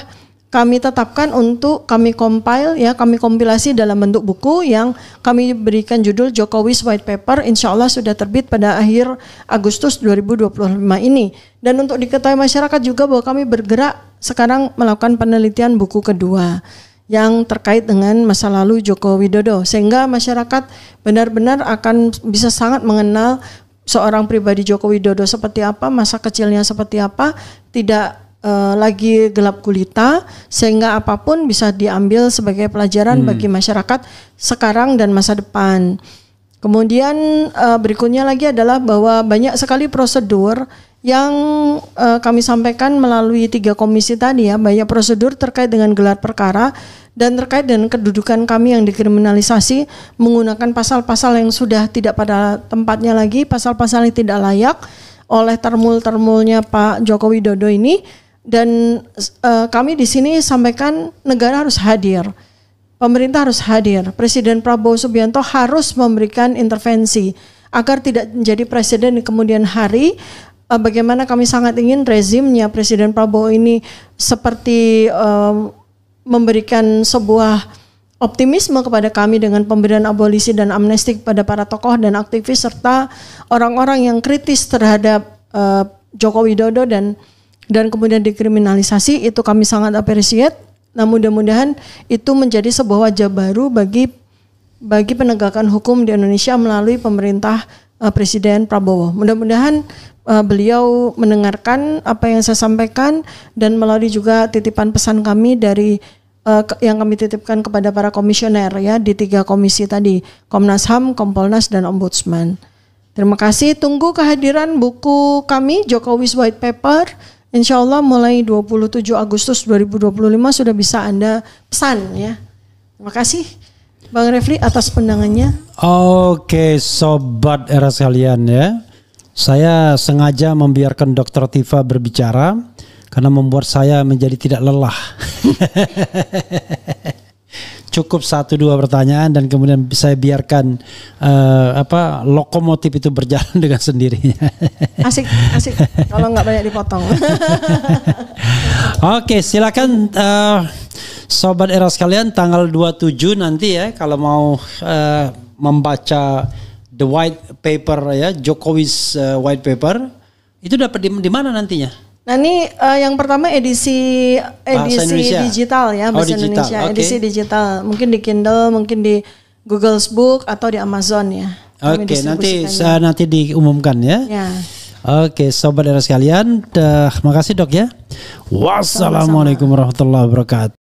kami tetapkan untuk kami compile ya, kami kompilasi dalam bentuk buku yang kami berikan judul Jokowi's White Paper. Insya Allah sudah terbit pada akhir Agustus 2025 ini. Dan untuk diketahui masyarakat juga bahwa kami bergerak sekarang melakukan penelitian buku kedua yang terkait dengan masa lalu Joko Widodo, sehingga masyarakat benar-benar akan bisa sangat mengenal seorang pribadi Joko Widodo seperti apa, masa kecilnya seperti apa, tidak lagi gelap gulita, sehingga apapun bisa diambil sebagai pelajaran bagi masyarakat sekarang dan masa depan. Kemudian berikutnya lagi adalah bahwa banyak sekali prosedur yang kami sampaikan melalui 3 komisi tadi ya, banyak prosedur terkait dengan gelar perkara dan terkait dengan kedudukan kami yang dikriminalisasi menggunakan pasal-pasal yang sudah tidak pada tempatnya lagi, pasal-pasal yang tidak layak oleh termul-termulnya Pak Joko Widodo ini. Dan kami di sini sampaikan negara harus hadir, pemerintah harus hadir, Presiden Prabowo Subianto harus memberikan intervensi agar tidak menjadi presiden di kemudian hari. Bagaimana kami sangat ingin rezimnya Presiden Prabowo ini seperti memberikan sebuah optimisme kepada kami dengan pemberian abolisi dan amnesti kepada para tokoh dan aktivis serta orang-orang yang kritis terhadap Joko Widodo dan kemudian dikriminalisasi. Itu kami sangat appreciate. Nah, mudah-mudahan itu menjadi sebuah wajah baru bagi penegakan hukum di Indonesia melalui pemerintah Presiden Prabowo. Mudah-mudahan beliau mendengarkan apa yang saya sampaikan dan melalui juga titipan pesan kami dari yang kami titipkan kepada para komisioner ya di 3 komisi tadi, Komnas HAM, Kompolnas dan Ombudsman. Terima kasih. Tunggu kehadiran buku kami Jokowi's White Paper. Insya Allah mulai 27 Agustus 2025 sudah bisa Anda pesan ya. Terima kasih Bang Refli atas pandangannya. Oke, sobat era sekalian ya. Saya sengaja membiarkan Dr. Tifa berbicara karena membuat saya menjadi tidak lelah. Cukup 1-2 pertanyaan dan kemudian saya biarkan lokomotif itu berjalan dengan sendirinya. Asik kalau nggak banyak dipotong. Oke, silakan sobat era sekalian, tanggal 27 nanti ya kalau mau membaca the white paper ya, Jokowi's white paper Itu dapat di mana nantinya? Nah ini yang pertama edisi digital ya, bahasa Indonesia, okay. edisi digital. Mungkin di Kindle, mungkin di Google Book atau di Amazon ya. Oke, nanti diumumkan ya. Ya. Oke, sobat era sekalian, makasih Dok ya. Wassalamualaikum warahmatullahi wabarakatuh.